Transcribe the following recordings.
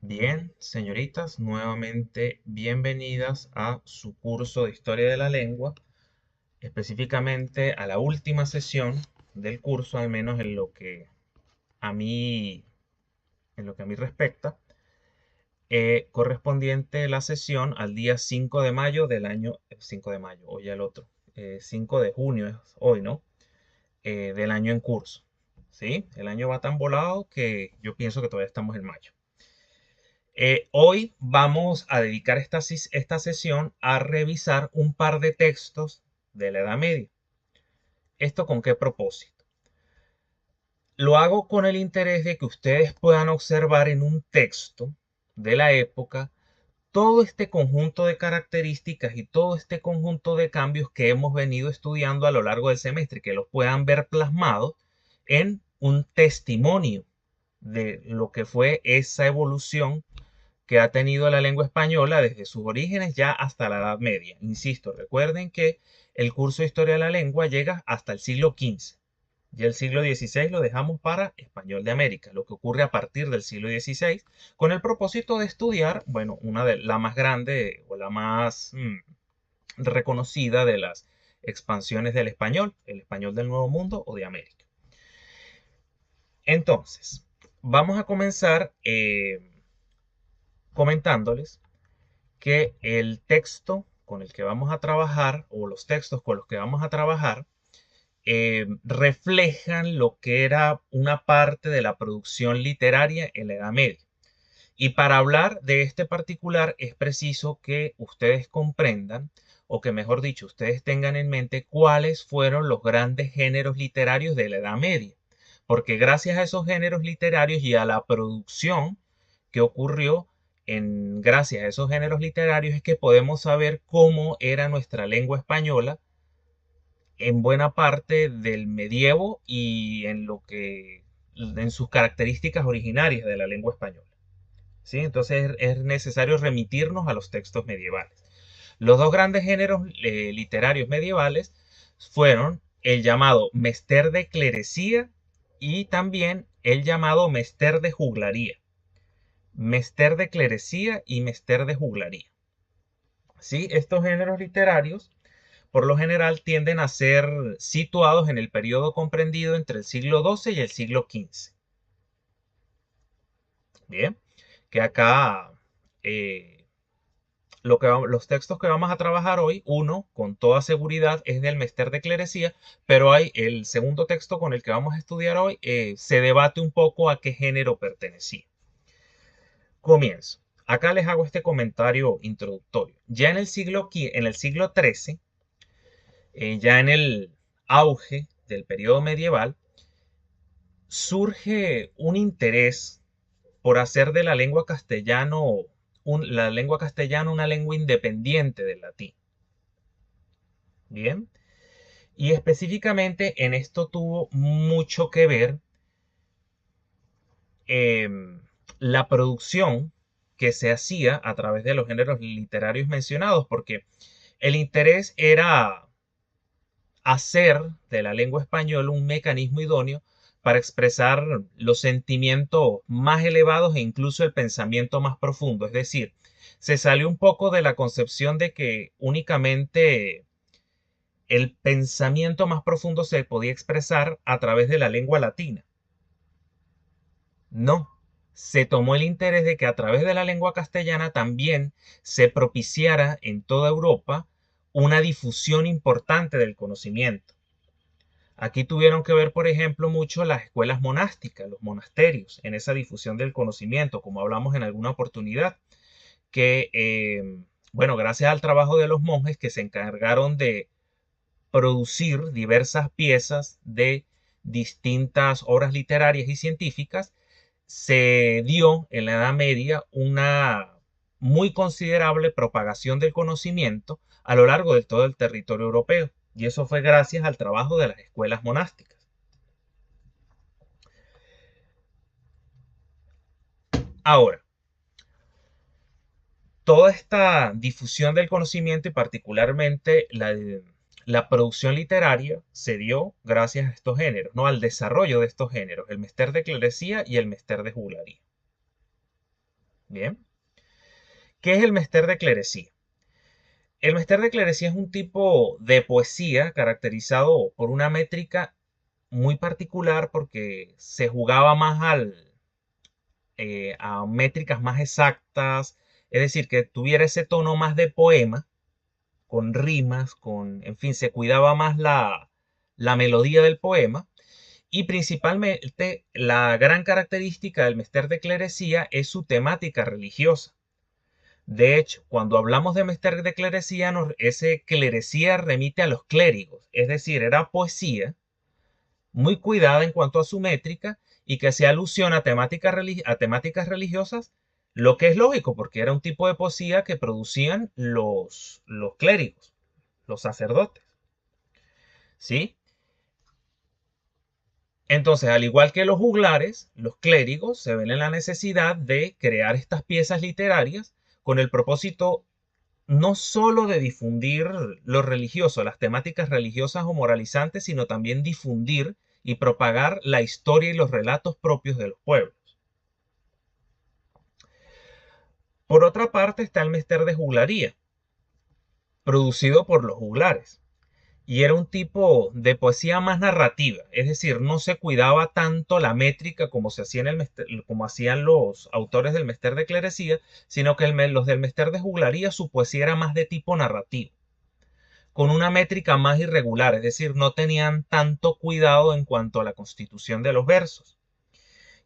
Bien, señoritas, nuevamente bienvenidas a su curso de Historia de la Lengua, específicamente a la última sesión del curso, al menos a mí, en lo que a mí respecta, correspondiente la sesión al día 5 de mayo del año, 5 de mayo, hoy el otro, 5 de junio es hoy, ¿no? Del año en curso, ¿sí? El año va tan volado que yo pienso que todavía estamos en mayo. Hoy vamos a dedicar esta sesión a revisar un par de textos de la Edad Media. ¿Esto con qué propósito? Lo hago con el interés de que ustedes puedan observar en un texto de la época todo este conjunto de características y todo este conjunto de cambios que hemos venido estudiando a lo largo del semestre, que los puedan ver plasmados en un testimonio de lo que fue esa evolución que ha tenido la lengua española desde sus orígenes ya hasta la Edad Media. Insisto, recuerden que el curso de Historia de la Lengua llega hasta el siglo XV. Y el siglo XVI lo dejamos para Español de América, lo que ocurre a partir del siglo XVI, con el propósito de estudiar, bueno, una de la más grande o la más reconocida de las expansiones del español, el español del Nuevo Mundo o de América. Entonces, vamos a comenzar comentándoles que el texto con el que vamos a trabajar o los textos con los que vamos a trabajar reflejan lo que era una parte de la producción literaria en la Edad Media. Y para hablar de este particular es preciso que ustedes comprendan, o que mejor dicho, ustedes tengan en mente cuáles fueron los grandes géneros literarios de la Edad Media. Porque gracias a esos géneros literarios y a la producción que ocurrió gracias a esos géneros literarios es que podemos saber cómo era nuestra lengua española en buena parte del medievo y en sus características originarias de la lengua española. ¿Sí? Entonces es necesario remitirnos a los textos medievales. Los dos grandes géneros literarios medievales fueron el llamado mester de clerecía y también el llamado mester de juglaría. Mester de clerecía y mester de juglaría. ¿Sí? Estos géneros literarios por lo general tienden a ser situados en el periodo comprendido entre el siglo XII y el siglo XV. Bien, que acá eh, los textos que vamos a trabajar hoy, uno con toda seguridad es del Mester de Clerecía, pero hay el segundo texto con el que vamos a estudiar hoy, se debate un poco a qué género pertenecía. Comienzo. Acá les hago este comentario introductorio. Ya en el siglo XIII, ya en el auge del periodo medieval, surge un interés por hacer de la lengua castellana una lengua independiente del latín. Bien, y específicamente en esto tuvo mucho que ver eh, la producción que se hacía a través de los géneros literarios mencionados, porque el interés era hacer de la lengua española un mecanismo idóneo para expresar los sentimientos más elevados e incluso el pensamiento más profundo. Es decir, se salió un poco de la concepción de que únicamente el pensamiento más profundo se podía expresar a través de la lengua latina. No, se tomó el interés de que a través de la lengua castellana también se propiciara en toda Europa una difusión importante del conocimiento. Aquí tuvieron que ver, por ejemplo, mucho las escuelas monásticas, los monasterios, en esa difusión del conocimiento, como hablamos en alguna oportunidad, que, bueno, gracias al trabajo de los monjes que se encargaron de producir diversas piezas de distintas obras literarias y científicas, se dio en la Edad Media una muy considerable propagación del conocimiento a lo largo de todo el territorio europeo. Y eso fue gracias al trabajo de las escuelas monásticas. Ahora, toda esta difusión del conocimiento y particularmente la producción literaria se dio gracias a estos géneros, ¿no? Al desarrollo de estos géneros, el mester de clerecía y el mester de juglaría. Bien. ¿Qué es el mester de clerecía? El mester de clerecía es un tipo de poesía caracterizado por una métrica muy particular porque se jugaba más a métricas más exactas, es decir, que tuviera ese tono más de poema, con rimas, en fin, se cuidaba más la melodía del poema. Y principalmente la gran característica del mester de clerecía es su temática religiosa. De hecho, cuando hablamos de mester de clerecía, ese clerecía remite a los clérigos, es decir, era poesía muy cuidada en cuanto a su métrica y que hacía alusión a temáticas religiosas, lo que es lógico, porque era un tipo de poesía que producían los clérigos, los sacerdotes. ¿Sí? Entonces, al igual que los juglares, los clérigos se ven en la necesidad de crear estas piezas literarias con el propósito no solo de difundir lo religioso, las temáticas religiosas o moralizantes, sino también difundir y propagar la historia y los relatos propios de los pueblos. Por otra parte está el mester de juglaría, producido por los juglares. Y era un tipo de poesía más narrativa, es decir, no se cuidaba tanto la métrica como se hacía como hacían los autores del mester de clerecía, sino que los del mester de juglaría su poesía era más de tipo narrativo, con una métrica más irregular, es decir, no tenían tanto cuidado en cuanto a la constitución de los versos.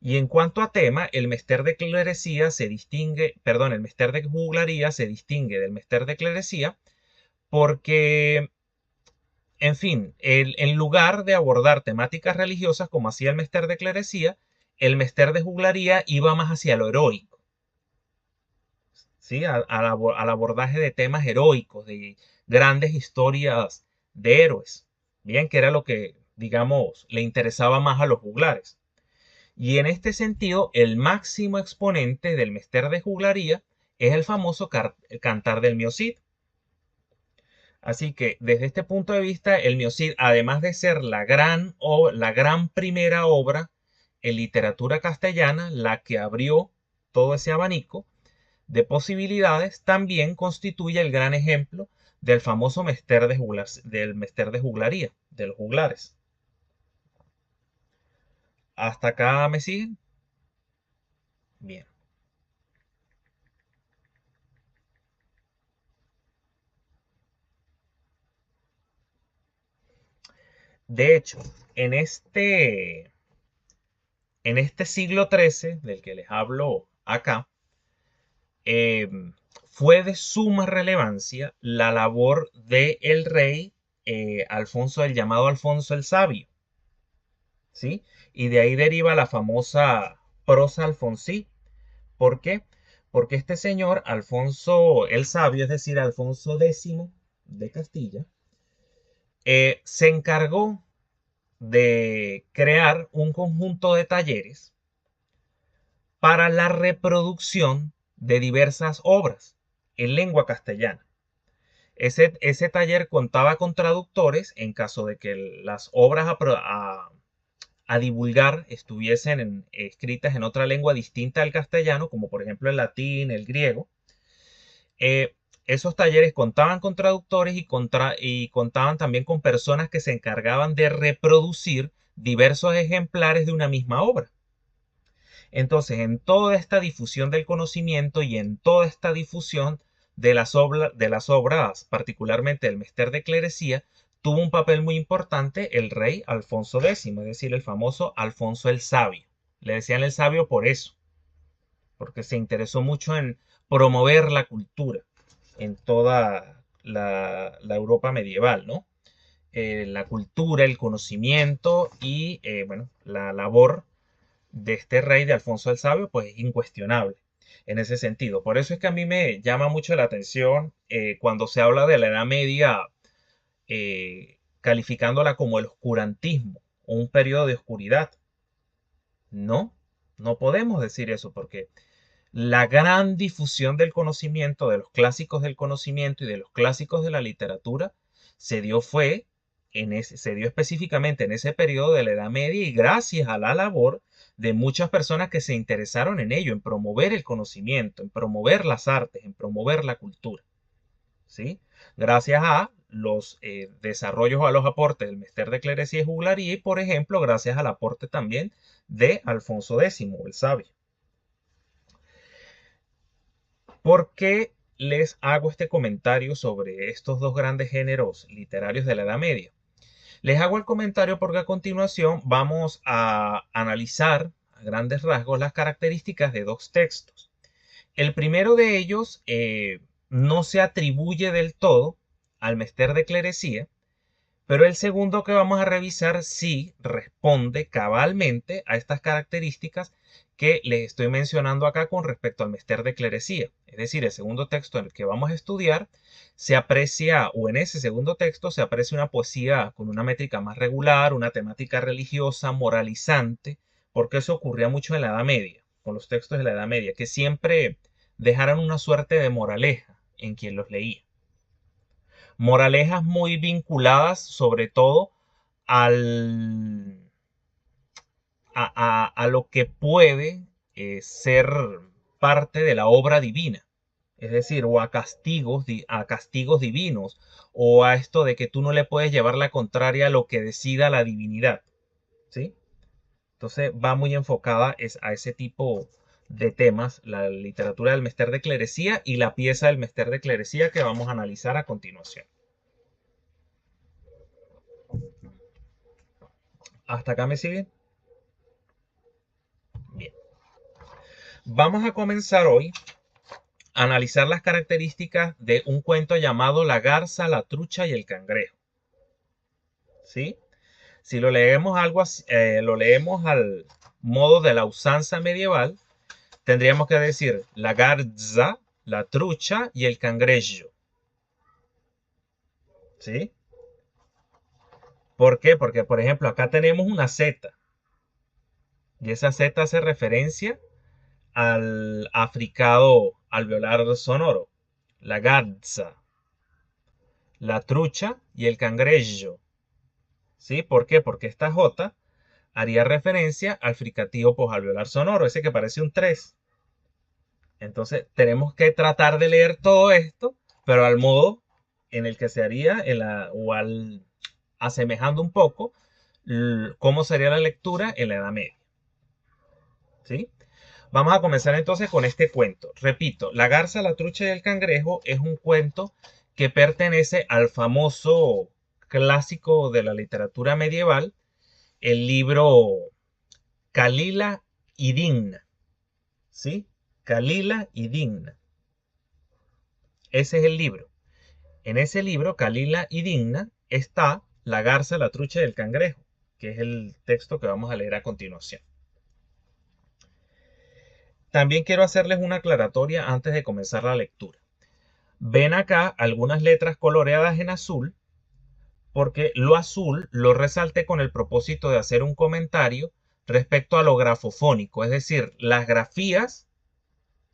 Y en cuanto a tema, el mester de clerecía se distingue, perdón, el mester de juglaría se distingue del mester de clerecía porque, en fin, en lugar de abordar temáticas religiosas como hacía el mester de clerecía, el mester de juglaría iba más hacia lo heroico, ¿sí? Al abordaje de temas heroicos, de grandes historias de héroes, bien, que era lo que, digamos, le interesaba más a los juglares. Y en este sentido, el máximo exponente del mester de juglaría es el famoso Cantar del Miocid. Así que desde este punto de vista, el Miocid, además de ser la gran primera obra en literatura castellana, la que abrió todo ese abanico de posibilidades, también constituye el gran ejemplo del famoso del mester de juglaría, de los juglares. ¿Hasta acá me siguen? Bien. De hecho, en este, en este siglo XIII del que les hablo acá, eh, fue de suma relevancia la labor del rey Alfonso, el llamado Alfonso el Sabio, ¿sí? Y de ahí deriva la famosa prosa alfonsí. ¿Por qué? Porque este señor, Alfonso el Sabio, es decir, Alfonso X de Castilla, se encargó de crear un conjunto de talleres para la reproducción de diversas obras en lengua castellana. Ese taller contaba con traductores en caso de que las obras a divulgar estuviesen escritas en otra lengua distinta al castellano, como por ejemplo el latín, el griego. Eh, Esos talleres contaban con traductores y contaban también con personas que se encargaban de reproducir diversos ejemplares de una misma obra. Entonces, en toda esta difusión del conocimiento y en toda esta difusión de las obras, particularmente el mester de clerecía, tuvo un papel muy importante el rey Alfonso X, es decir, el famoso Alfonso el Sabio. Le decían el sabio por eso, porque se interesó mucho en promover la cultura en toda la Europa medieval, ¿no? La cultura, el conocimiento y, bueno, la labor de este rey de Alfonso el Sabio, pues es incuestionable en ese sentido. Por eso es que a mí me llama mucho la atención cuando se habla de la Edad Media, calificándola como el oscurantismo, un periodo de oscuridad. No, no podemos decir eso porque la gran difusión del conocimiento, de los clásicos del conocimiento y de los clásicos de la literatura, se dio específicamente en ese periodo de la Edad Media y gracias a la labor de muchas personas que se interesaron en ello, en promover el conocimiento, en promover las artes, en promover la cultura. ¿Sí? Gracias a los desarrollos o a los aportes del Mester de Clerecía y Juglarí, y por ejemplo, gracias al aporte también de Alfonso X, el sabio. ¿Por qué les hago este comentario sobre estos dos grandes géneros literarios de la Edad Media? Les hago el comentario porque a continuación vamos a analizar a grandes rasgos las características de dos textos. El primero de ellos no se atribuye del todo al Mester de Clerecía, pero el segundo que vamos a revisar sí responde cabalmente a estas características que les estoy mencionando acá con respecto al Mester de Clerecía. Es decir, el segundo texto en el que vamos a estudiar se aprecia, o en ese segundo texto se aprecia una poesía con una métrica más regular, una temática religiosa, moralizante, porque eso ocurría mucho en la Edad Media, con los textos de la Edad Media, que siempre dejaran una suerte de moraleja en quien los leía. Moralejas muy vinculadas sobre todo al, a lo que puede ser parte de la obra divina. Es decir, o a castigos divinos, o a esto de que tú no le puedes llevar la contraria a lo que decida la divinidad. ¿Sí? Entonces va muy enfocada a ese tipo de temas, la literatura del Mester de Clerecía y la pieza del Mester de Clerecía que vamos a analizar a continuación. ¿Hasta acá me siguen? Bien. Vamos a comenzar hoy a analizar las características de un cuento llamado La garza, la trucha y el cangrejo. ¿Sí? Si lo leemos lo leemos al modo de la usanza medieval, tendríamos que decir la garza, la trucha y el cangrejo. ¿Sí? ¿Por qué? Porque, por ejemplo, acá tenemos una Z. Y esa Z hace referencia al africado alveolar sonoro. La garza, la trucha y el cangrejo. ¿Sí? ¿Por qué? Porque esta J haría referencia al fricativo posalveolar sonoro, ese que parece un 3. Entonces, tenemos que tratar de leer todo esto, pero al modo en el que se haría, asemejando un poco cómo sería la lectura en la Edad Media. ¿Sí? Vamos a comenzar entonces con este cuento. Repito, La garza, la trucha y el cangrejo es un cuento que pertenece al famoso clásico de la literatura medieval, el libro Calila y Digna. ¿Sí? Calila y Digna. Ese es el libro. En ese libro, Calila y Digna, está La garza, la trucha y el cangrejo, que es el texto que vamos a leer a continuación. También quiero hacerles una aclaratoria antes de comenzar la lectura. Ven acá algunas letras coloreadas en azul, porque lo azul lo resalté con el propósito de hacer un comentario respecto a lo grafofónico, es decir, las grafías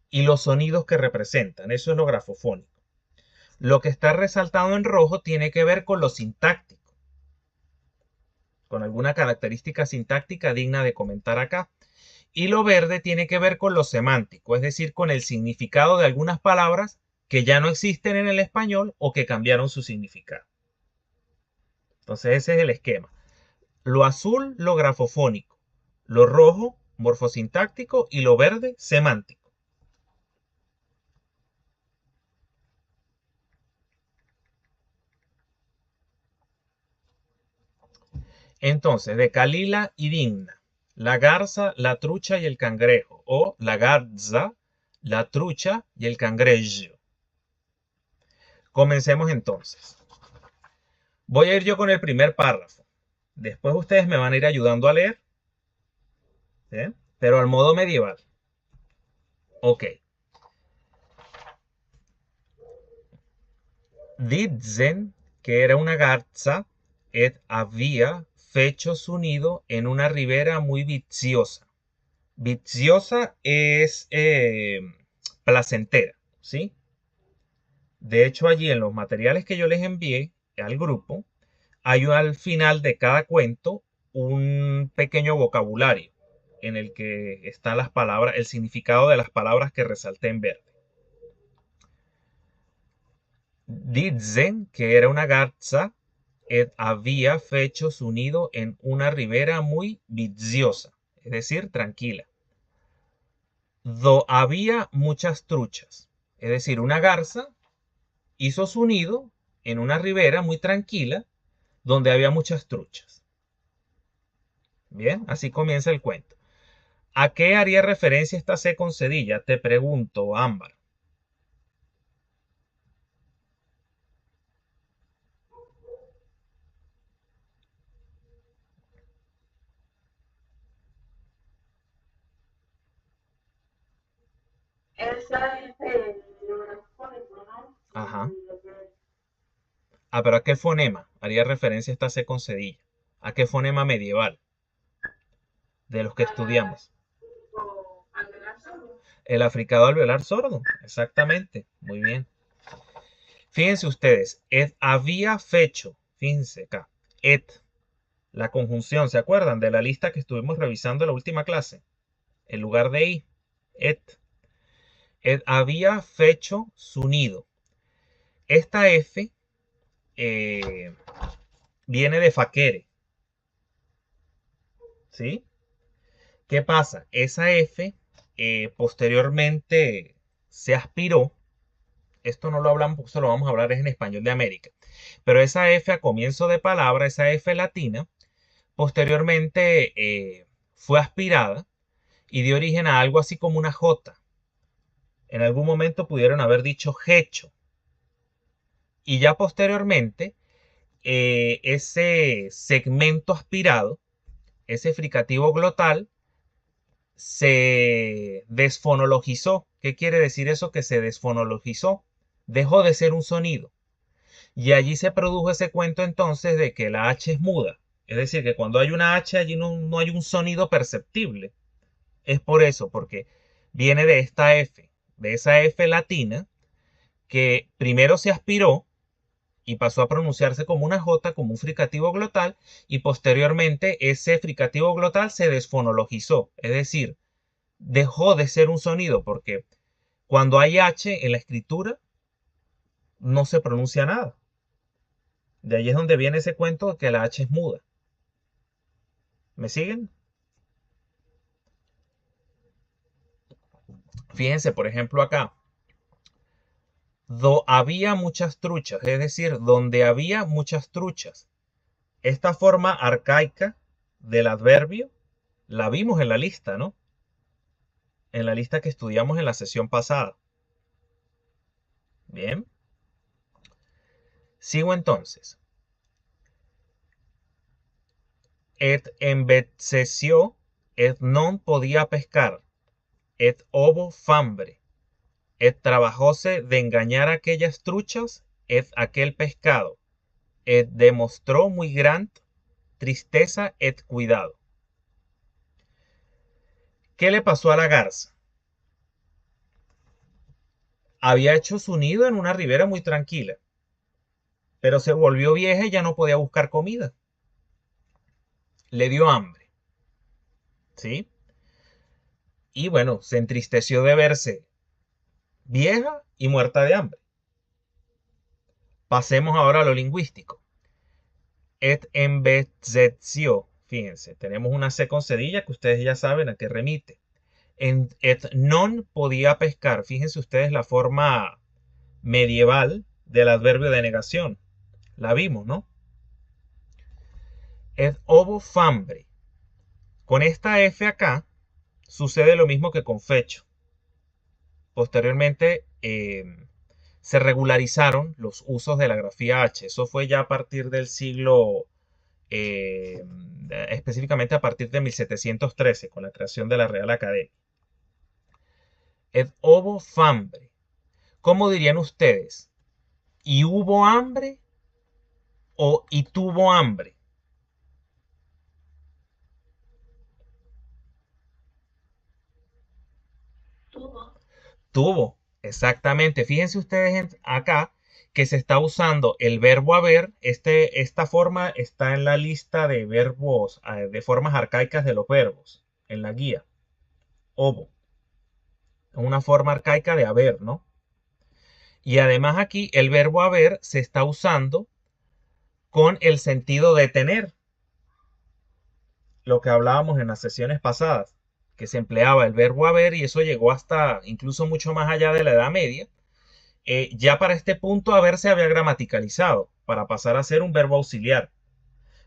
y los sonidos que representan. Eso es lo grafofónico. Lo que está resaltado en rojo tiene que ver con lo sintáctico, con alguna característica sintáctica digna de comentar acá. Y lo verde tiene que ver con lo semántico, es decir, con el significado de algunas palabras que ya no existen en el español o que cambiaron su significado. Entonces ese es el esquema. Lo azul, lo grafofónico. Lo rojo, morfosintáctico. Y lo verde, semántico. Entonces, de Calila y Digna. La garza, la trucha y el cangrejo. O la garza, la trucha y el cangrejo. Comencemos entonces. Voy a ir yo con el primer párrafo. Después ustedes me van a ir ayudando a leer. ¿Sí? Pero al modo medieval. Ok. Dicen que era una garza et había fecho su nido en una ribera muy viciosa. Viciosa es placentera, ¿sí? De hecho, allí en los materiales que yo les envié al grupo, hay al final de cada cuento un pequeño vocabulario. en el que están las palabras, el significado de las palabras que resalté en verde. Dicen que era una garza había fecho su nido en una ribera muy viziosa, es decir, tranquila. Do había muchas truchas, es decir, una garza hizo su nido en una ribera muy tranquila donde había muchas truchas. Bien, así comienza el cuento. ¿A qué haría referencia esta C con cedilla? Te pregunto, Ámbar. Esa es el fónico, ¿no? Ajá. Ah, pero ¿a qué fonema haría referencia esta C con cedilla? ¿A qué fonema medieval de los que Para estudiamos? agregárselo. El africado alveolar sordo, exactamente. Muy bien. Fíjense ustedes, et había fecho, fíjense acá, et, la conjunción, ¿se acuerdan de la lista que estuvimos revisando en la última clase? En lugar de i, et. Et había fecho su nido. Esta F eh, viene de faquere, ¿sí? ¿Qué pasa? Esa F posteriormente se aspiró. Esto no lo hablamos, esto lo vamos a hablar es en español de América. Pero esa F a comienzo de palabra, esa F latina, posteriormente fue aspirada y dio origen a algo así como una J. En algún momento pudieron haber dicho hecho. Y ya posteriormente, ese segmento aspirado, ese fricativo glotal, se desfonologizó. ¿Qué quiere decir eso? Que se desfonologizó. Dejó de ser un sonido. Y allí se produjo ese cuento entonces de que la H es muda. Es decir, que cuando hay una H allí no hay un sonido perceptible. Es por eso, porque viene de esta F, de esa F latina, que primero se aspiró y pasó a pronunciarse como una J, como un fricativo glotal, y posteriormente ese fricativo glotal se desfonologizó. Es decir, dejó de ser un sonido, porque cuando hay H en la escritura, no se pronuncia nada. De ahí es donde viene ese cuento de que la H es muda. ¿Me siguen? Fíjense, por ejemplo, acá. Había muchas truchas, es decir, donde había muchas truchas. Esta forma arcaica del adverbio la vimos en la lista, ¿no? En la lista que estudiamos en la sesión pasada. Bien. Sigo entonces. Et embececió, et non podía pescar, et ovo fambre, et trabajóse de engañar a aquellas truchas, et aquel pescado, et demostró muy gran tristeza et cuidado. ¿Qué le pasó a la garza? Había hecho su nido en una ribera muy tranquila, pero se volvió vieja y ya no podía buscar comida. Le dio hambre, ¿sí? Y bueno, se entristeció de verse vieja y muerta de hambre. Pasemos ahora a lo lingüístico. Et embezzetio, fíjense, tenemos una C con cedilla que ustedes ya saben a qué remite. Et non podía pescar, fíjense ustedes la forma medieval del adverbio de negación. La vimos, ¿no? Et ovo fambre. Con esta F acá sucede lo mismo que con fecho. Posteriormente se regularizaron los usos de la grafía H. Eso fue ya a partir del siglo, específicamente a partir de 1713, con la creación de la Real Academia. Et ovo fambre. ¿Cómo dirían ustedes? ¿Y hubo hambre o y tuvo hambre? Tubo. Tuvo, exactamente. Fíjense ustedes acá que se está usando el verbo haber. Esta forma está en la lista de verbos, de formas arcaicas de los verbos, en la guía. Ovo. Es una forma arcaica de haber, ¿no? Y además aquí el verbo haber se está usando con el sentido de tener, lo que hablábamos en las sesiones pasadas, que se empleaba el verbo haber y eso llegó hasta incluso mucho más allá de la Edad Media. Ya para este punto haber se había gramaticalizado para pasar a ser un verbo auxiliar,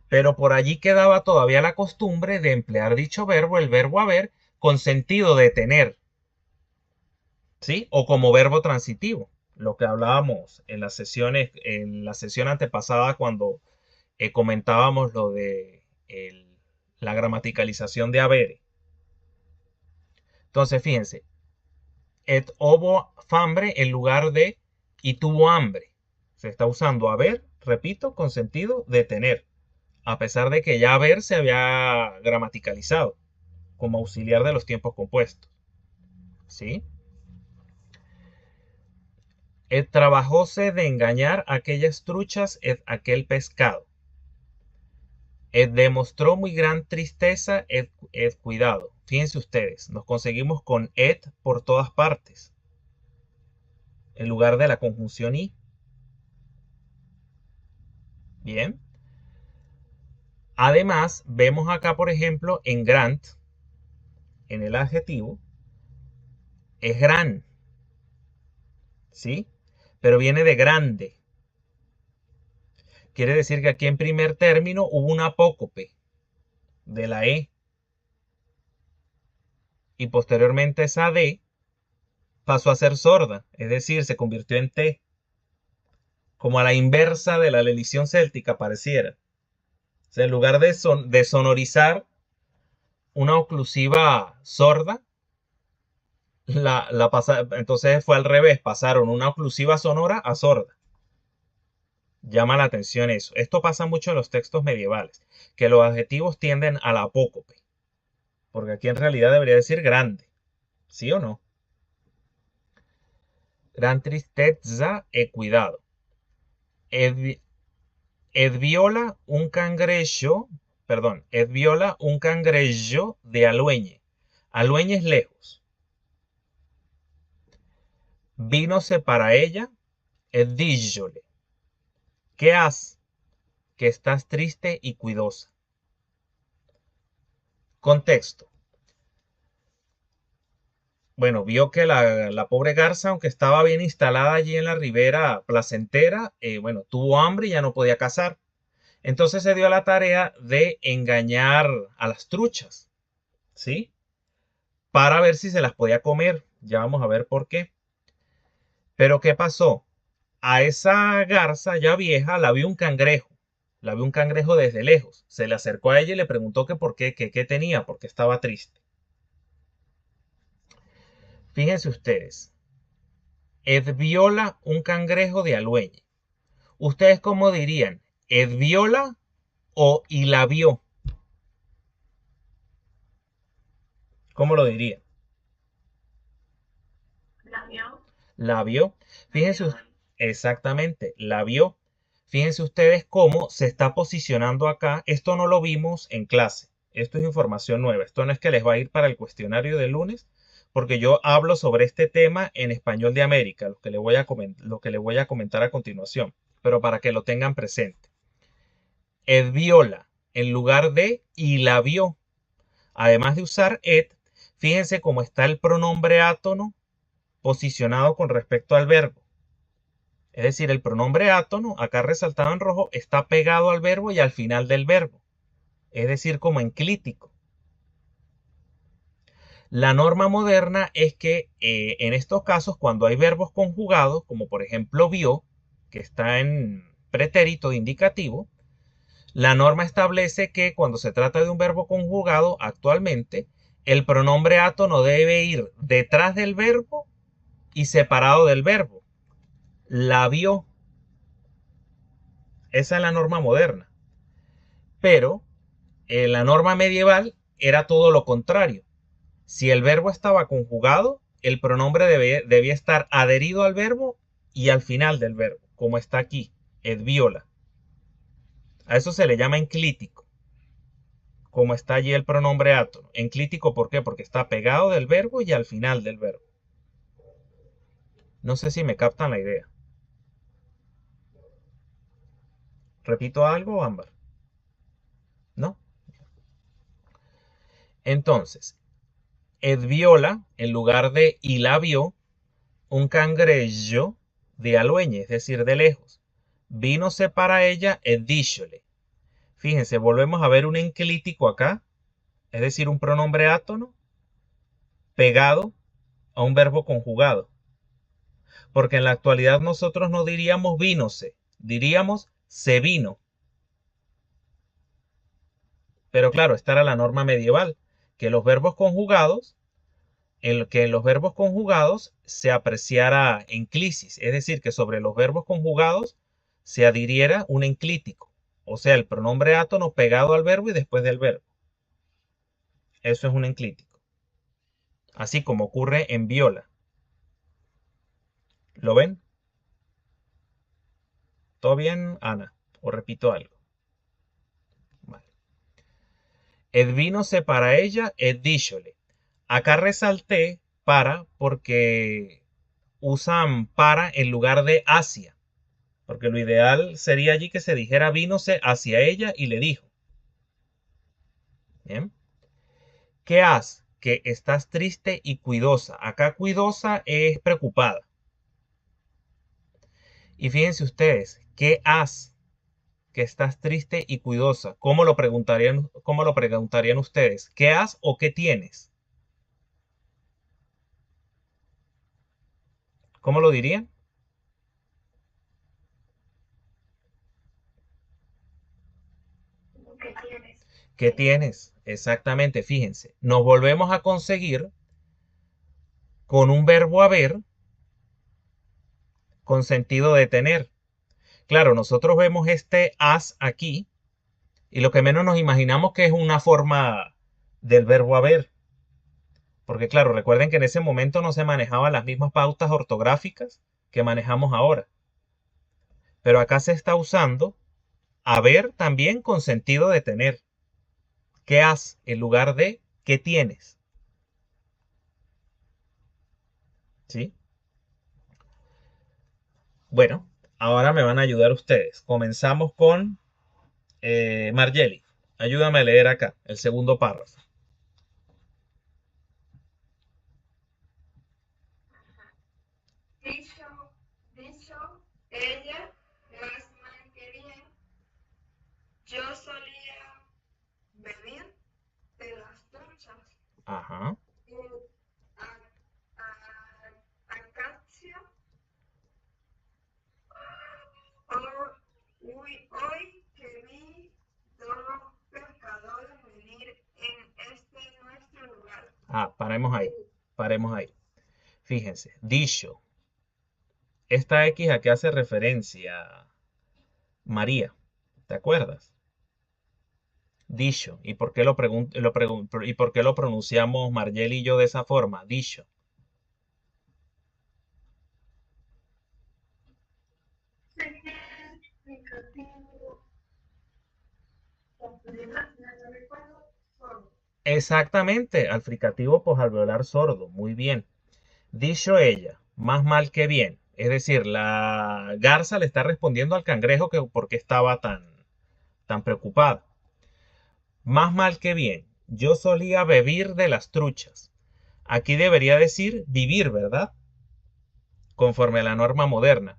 pero por allí quedaba todavía la costumbre de emplear dicho verbo, el verbo haber, con sentido de tener, ¿sí? O como verbo transitivo, lo que hablábamos en las sesiones, en la sesión antepasada cuando comentábamos lo de la gramaticalización de haber. Entonces, fíjense, et ovo fambre en lugar de y tuvo hambre. Se está usando haber, repito, con sentido de tener, a pesar de que ya haber se había gramaticalizado como auxiliar de los tiempos compuestos. ¿Sí? Et trabajóse de engañar aquellas truchas et aquel pescado. Demostró muy gran tristeza et cuidado. Fíjense ustedes, nos conseguimos con et por todas partes, en lugar de la conjunción y. Bien. Además, vemos acá, por ejemplo, en grant, en el adjetivo, es gran, ¿sí? Pero viene de grande. Quiere decir que aquí en primer término hubo un apócope de la E. Y posteriormente esa D pasó a ser sorda, es decir, se convirtió en T, como a la inversa de la lelición céltica pareciera. O sea, en lugar de sonorizar una oclusiva sorda, entonces fue al revés, pasaron una oclusiva sonora a sorda. Llama la atención eso. Esto pasa mucho en los textos medievales, que los adjetivos tienden al apócope, porque aquí en realidad debería decir grande, ¿sí o no? Gran tristeza e cuidado. Ed viola un cangrejo, perdón, ed viola un cangrejo de Alueñe. Alueñe es lejos. Vínose para ella, ed díjole. ¿Qué has? Que estás triste y cuidosa. Contexto. Bueno, vio que la pobre garza, aunque estaba bien instalada allí en la ribera placentera, bueno, tuvo hambre y ya no podía cazar. Entonces se dio a la tarea de engañar a las truchas, ¿sí? Para ver si se las podía comer. Ya vamos a ver por qué. Pero ¿qué pasó? A esa garza ya vieja la vio un cangrejo. La vio un cangrejo desde lejos. Se le acercó a ella y le preguntó que por qué, qué tenía, porque estaba triste. Fíjense ustedes. Ed viola un cangrejo de Alueñe. ¿Ustedes cómo dirían? ¿Ed viola o y la vio? ¿Cómo lo dirían? La vio. La vio. Fíjense, exactamente, la vio. Fíjense ustedes cómo se está posicionando acá. Esto no lo vimos en clase. Esto es información nueva. Esto no es que les va a ir para el cuestionario del lunes, porque yo hablo sobre este tema en Español de América, lo que le voy a comentar a continuación, pero para que lo tengan presente. Ed viola en lugar de y la vio. Además de usar ed, fíjense cómo está el pronombre átono posicionado con respecto al verbo. Es decir, el pronombre átono, acá resaltado en rojo, está pegado al verbo y al final del verbo. Es decir, como enclítico. La norma moderna es que en estos casos, cuando hay verbos conjugados, como por ejemplo vio, que está en pretérito indicativo, la norma establece que cuando se trata de un verbo conjugado actualmente, el pronombre átono debe ir detrás del verbo y separado del verbo. La vio. Esa es la norma moderna. Pero la norma medieval era todo lo contrario. Si el verbo estaba conjugado, el pronombre debía estar adherido al verbo y al final del verbo, como está aquí, ed viola. A eso se le llama enclítico. como está allí el pronombre átono. Enclítico, ¿por qué? Porque está pegado del verbo y al final del verbo. No sé si me captan la idea. ¿Repito algo, Ámbar? ¿No? Entonces, Ed viola, en lugar de y la vio, un cangrejo de alueñe, es decir, de lejos. Vínose para ella ed díxole. Fíjense, volvemos a ver un enclítico acá, es decir, un pronombre átono pegado a un verbo conjugado. Porque en la actualidad nosotros no diríamos vínose, diríamos se vino. Pero claro, esta era la norma medieval, que los verbos conjugados, en los verbos conjugados se apreciara enclisis, es decir, que sobre los verbos conjugados se adhiriera un enclítico, o sea, el pronombre átono pegado al verbo y después del verbo. Eso es un enclítico. Así como ocurre en viola. ¿Lo ven? ¿Todo bien, Ana? ¿O repito algo? Vale. Ed vínose para ella, ed díxole. Acá resalté para porque usan para en lugar de hacia. Porque lo ideal sería allí que se dijera vínose hacia ella y le dijo. Bien. ¿Qué has? Que estás triste y cuidosa. Acá cuidosa es preocupada. Y fíjense ustedes, ¿qué has? Que estás triste y cuidosa. Cómo lo preguntarían ustedes? ¿Qué has o qué tienes? ¿Cómo lo dirían? ¿Qué tienes? ¿Qué tienes? Exactamente, fíjense. Nos volvemos a conseguir con un verbo haber con sentido de tener. Claro, nosotros vemos este has aquí y lo que menos nos imaginamos que es una forma del verbo haber. Porque claro, recuerden que en ese momento no se manejaban las mismas pautas ortográficas que manejamos ahora. Pero acá se está usando haber también con sentido de tener. ¿Qué has en lugar de qué tienes? ¿Sí? Bueno, ahora me van a ayudar ustedes. Comenzamos con Margeli. Ayúdame a leer acá el segundo párrafo. Dicho ella, más mal que bien, yo solía beber de las truchas. Ajá. Acacia, hoy que vi dos pescadores venir en este nuestro lugar. Paremos ahí. Paremos ahí. Fíjense, dicho. Esta X a qué hace referencia María. ¿Te acuerdas? Dicho. ¿Y por qué y por qué lo pronunciamos Margeli y yo de esa forma? Dicho. Exactamente, al fricativo posalveolar sordo. Muy bien. Dicho ella, más mal que bien. Es decir, la garza le está respondiendo al cangrejo que por qué estaba tan preocupada. Más mal que bien. Yo solía beber de las truchas. Aquí debería decir vivir, ¿verdad? Conforme a la norma moderna.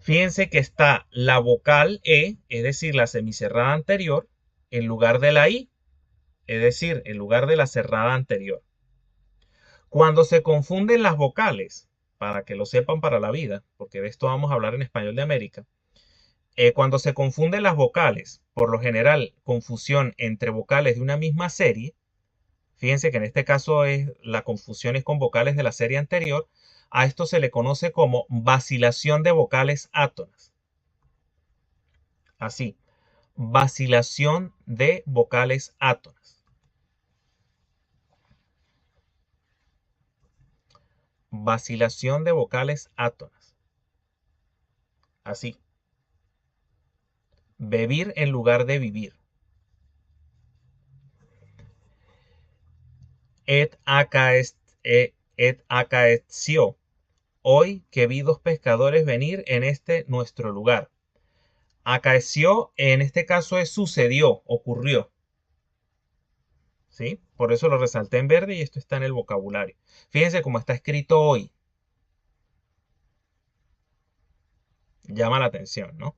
Fíjense que está la vocal E, es decir, la semicerrada anterior, en lugar de la I, es decir, en lugar de la cerrada anterior. Cuando se confunden las vocales, para que lo sepan para la vida, porque de esto vamos a hablar en Español de América, cuando se confunden las vocales, por lo general, confusión entre vocales de una misma serie, fíjense que en este caso la confusión es con vocales de la serie anterior, a esto se le conoce como vacilación de vocales átonas. Así, vacilación de vocales átonas. Vacilación de vocales átonas. Así. Bebir en lugar de vivir. et acaeció, hoy que vi dos pescadores venir en este nuestro lugar. Acaeció, en este caso es sucedió, ocurrió. ¿Sí? Por eso lo resalté en verde y esto está en el vocabulario. Fíjense cómo está escrito hoy. Llama la atención, ¿no?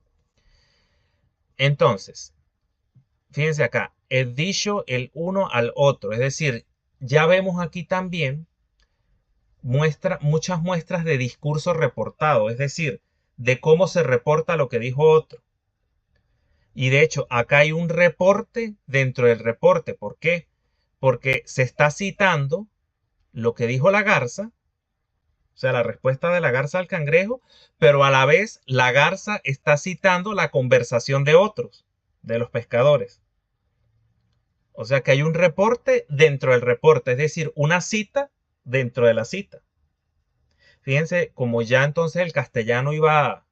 Entonces, fíjense acá, he dicho el uno al otro. Es decir, ya vemos aquí también muchas muestras de discurso reportado. Es decir, de cómo se reporta lo que dijo otro. Y de hecho, acá hay un reporte dentro del reporte. ¿Por qué? Porque se está citando lo que dijo la garza, o sea, la respuesta de la garza al cangrejo, pero a la vez la garza está citando la conversación de otros, de los pescadores. O sea que hay un reporte dentro del reporte, es decir, una cita dentro de la cita. Fíjense, como ya entonces el castellano iba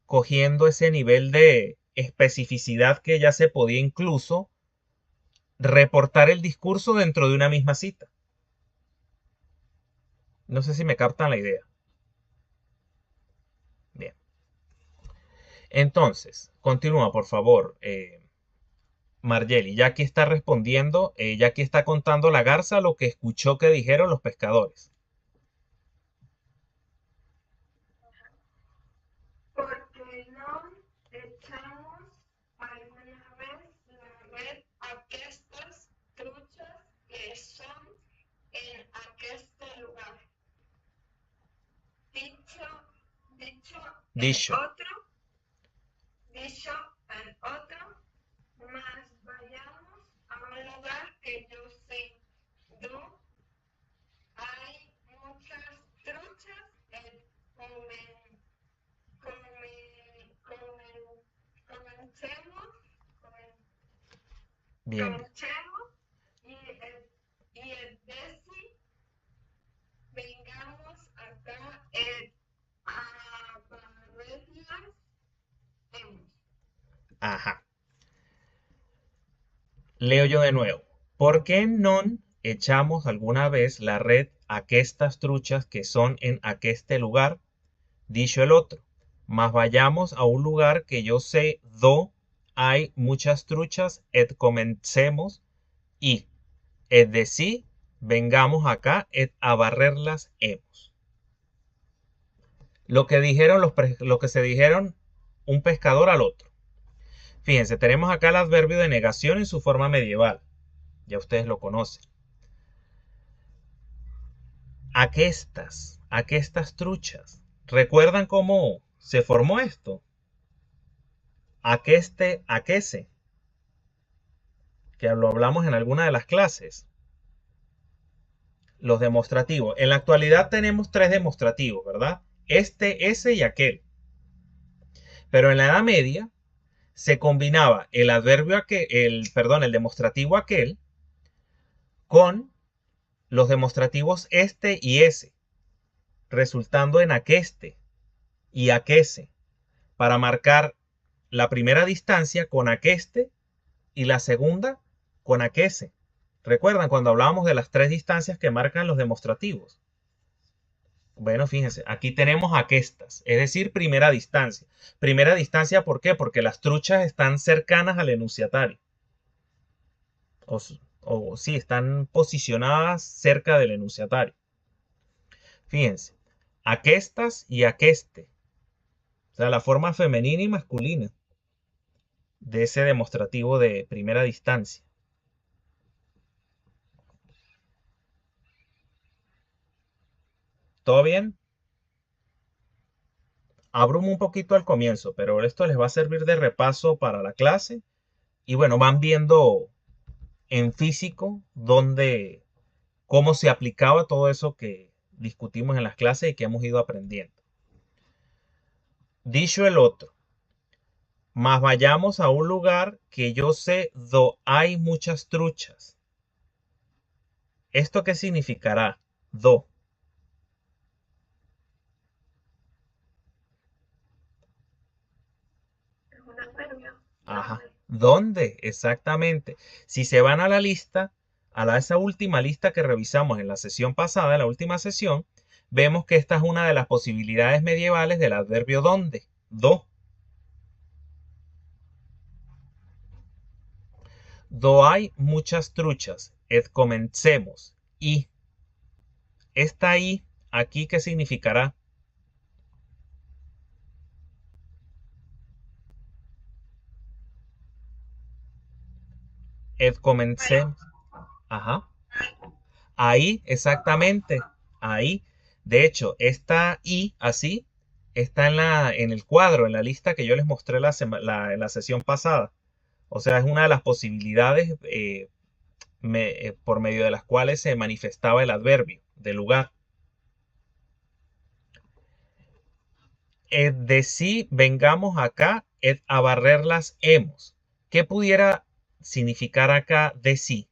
cogiendo ese nivel de especificidad que ya se podía incluso reportar el discurso dentro de una misma cita. No sé si me captan la idea. Bien. Entonces, continúa, por favor, Margeli. Ya aquí está respondiendo, ya aquí está contando la garza lo que escuchó que dijeron los pescadores. Porque no echamos alguna vez la red a aquestas truchas que son en aqueste lugar. Dicho, dicho Dicho. dicho en otro, mas vayamos a un lugar que yo sé, do hay muchas truchas comencemos, Bien. comencemos y el deci vengamos acá a barrerlas hemos. Ajá. Leo yo de nuevo. ¿Por qué non echamos alguna vez la red a aquestas truchas que son en aqueste lugar? Dicho el otro. Mas vayamos a un lugar que yo sé do hay muchas truchas et comencemos y es decir, vengamos acá et a barrerlas hemos. Lo que dijeron lo que se dijeron un pescador al otro. Fíjense, tenemos acá el adverbio de negación en su forma medieval. Ya ustedes lo conocen. Aquestas truchas. ¿Recuerdan cómo se formó esto? Aquese, que lo hablamos en alguna de las clases. Los demostrativos. En la actualidad tenemos tres demostrativos, ¿verdad? Este, ese y aquel. Pero en la Edad Media se combinaba el adverbio el demostrativo aquel con los demostrativos este y ese, resultando en aqueste y aquese, para marcar la primera distancia con aqueste y la segunda con aquese. ¿Recuerdan cuando hablábamos de las tres distancias que marcan los demostrativos? Bueno, fíjense, aquí tenemos aquestas, es decir, primera distancia. Primera distancia, ¿por qué? Porque las truchas están cercanas al enunciatario. O sí, están posicionadas cerca del enunciatario. Fíjense, aquestas y aqueste. O sea, la forma femenina y masculina de ese demostrativo de primera distancia. ¿Todo bien? Abrumo un poquito al comienzo, pero esto les va a servir de repaso para la clase. Y bueno, van viendo en físico cómo se aplicaba todo eso que discutimos en las clases y que hemos ido aprendiendo. Dicho el otro, mas vayamos a un lugar que yo sé do hay muchas truchas. ¿Esto qué significará? Do. Es una pérdida. Ajá. ¿Dónde? Exactamente. Si se van a la lista, esa última lista que revisamos en la sesión pasada, en la última sesión, vemos que esta es una de las posibilidades medievales del adverbio donde, do. Do hay muchas truchas, comencemos. Y esta I aquí, ¿qué significará? Comencemos. Ajá. Ahí, exactamente. Ahí. De hecho, esta I así está en el cuadro, en la lista que yo les mostré en la sesión pasada. O sea, es una de las posibilidades por medio de las cuales se manifestaba el adverbio de lugar. De sí vengamos acá, a barrerlas hemos. ¿Qué pudiera significar acá de sí?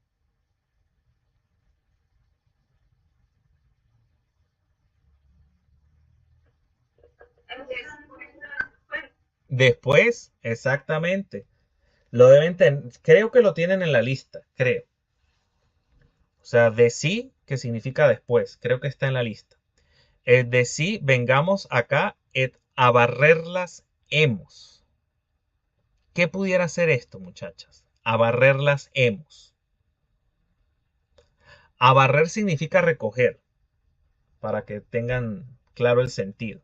Después, exactamente. Creo que lo tienen en la lista, creo. O sea, de sí, que significa después, creo que está en la lista. De sí, vengamos acá, a barrerlas hemos. ¿Qué pudiera ser esto, muchachas? A barrerlas hemos. A barrer significa recoger, para que tengan claro el sentido.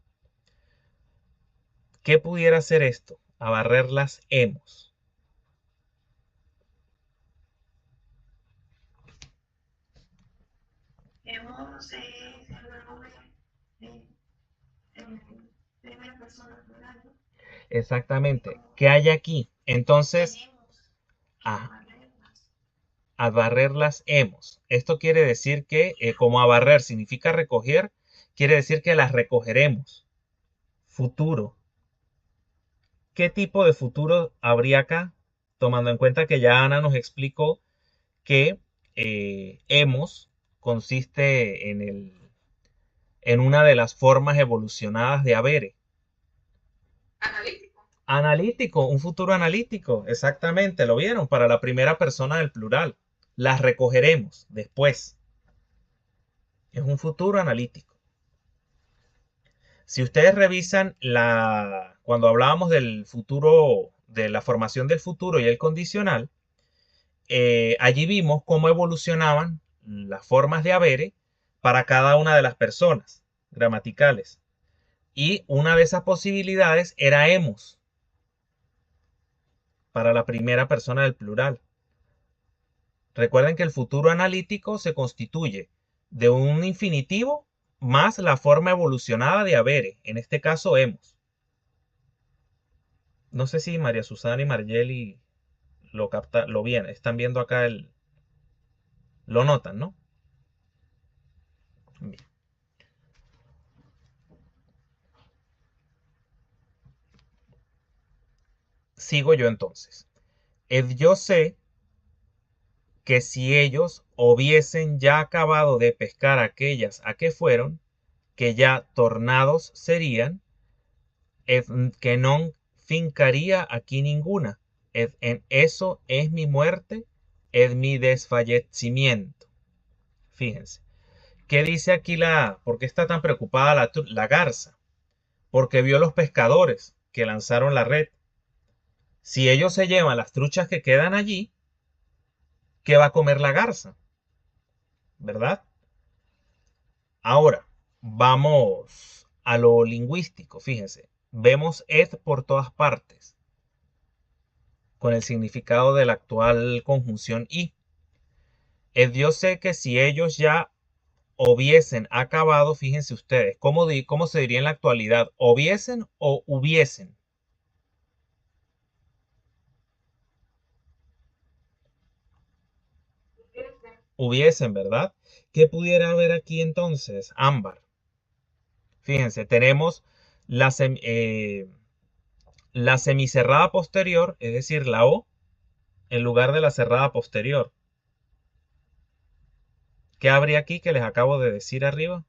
¿Qué pudiera ser esto? A barrerlas hemos. Hemos el verbo en primera persona plural, ¿no? Exactamente. ¿Qué hay aquí? Entonces, Tenemos a, barrerlas. a barrerlas hemos. Esto quiere decir que, como a barrer significa recoger, quiere decir que las recogeremos. Futuro. ¿Qué tipo de futuro habría acá? Tomando en cuenta que ya Ana nos explicó que hemos consiste en una de las formas evolucionadas de habere. Analítico. Analítico, un futuro analítico, exactamente, lo vieron, para la primera persona del plural. Las recogeremos después. Es un futuro analítico. Si ustedes revisan cuando hablábamos del futuro, de la formación del futuro y el condicional, allí vimos cómo evolucionaban las formas de habere para cada una de las personas gramaticales. Y una de esas posibilidades era hemos, para la primera persona del plural. Recuerden que el futuro analítico se constituye de un infinitivo más la forma evolucionada de habere, en este caso hemos. No sé si María Susana y Margeli lo bien, están viendo acá lo notan, ¿no? Bien. Sigo yo entonces. Yo sé que si ellos hubiesen ya acabado de pescar aquellas a que fueron, que ya tornados serían, que non fincaría aquí ninguna. En eso es mi muerte, es mi desfallecimiento. Fíjense. ¿Qué dice aquí por qué está tan preocupada la garza? Porque vio los pescadores que lanzaron la red. Si ellos se llevan las truchas que quedan allí, ¿qué va a comer la garza? ¿Verdad? Ahora, vamos a lo lingüístico, fíjense. Vemos ed por todas partes, con el significado de la actual conjunción y. Yo sé que si ellos ya hubiesen acabado, fíjense ustedes, ¿cómo se diría en la actualidad? ¿Hubiesen o hubiesen? Hubiesen, ¿verdad? ¿Qué pudiera haber aquí entonces? Ámbar. Fíjense, tenemos la, la semicerrada posterior, es decir, la O, en lugar de la cerrada posterior. ¿Qué habría aquí que les acabo de decir arriba?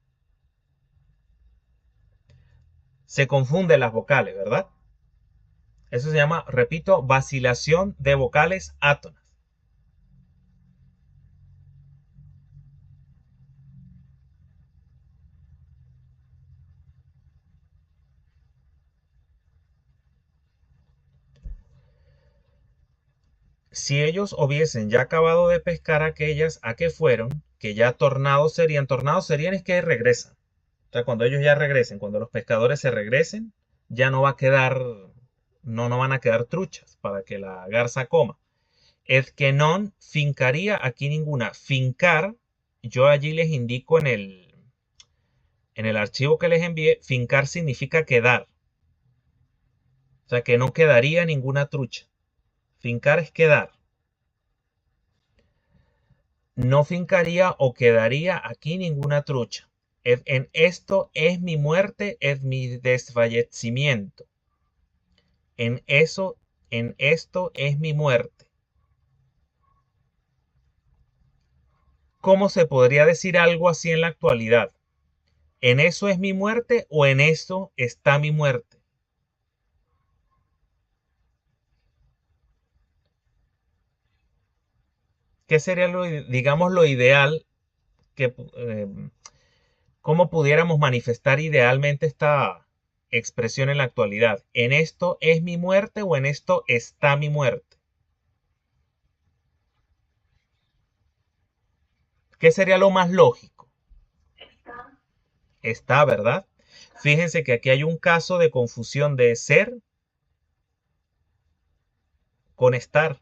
Se confunden las vocales, ¿verdad? Eso se llama, repito, vacilación de vocales átonas. si ellos hubiesen ya acabado de pescar aquellas a que fueron, que ya tornados serían es que regresan. O sea, cuando ellos ya regresen, cuando los pescadores se regresen, ya no va a quedar, no van a quedar truchas para que la garza coma. Es que non fincaría aquí ninguna. Fincar, yo allí les indico en el archivo que les envié, fincar significa quedar. O sea, que no quedaría ninguna trucha. Fincar es quedar. No fincaría o quedaría aquí ninguna trucha. En esto es mi muerte, es mi desfallecimiento. En eso, en esto es mi muerte. ¿Cómo se podría decir algo así en la actualidad? ¿En eso es mi muerte o en eso está mi muerte? ¿Qué sería digamos, lo ideal que, cómo pudiéramos manifestar idealmente esta expresión en la actualidad? ¿En esto es mi muerte o en esto está mi muerte? ¿Qué sería lo más lógico? Está. Está, ¿verdad? Fíjense que aquí hay un caso de confusión de ser con estar.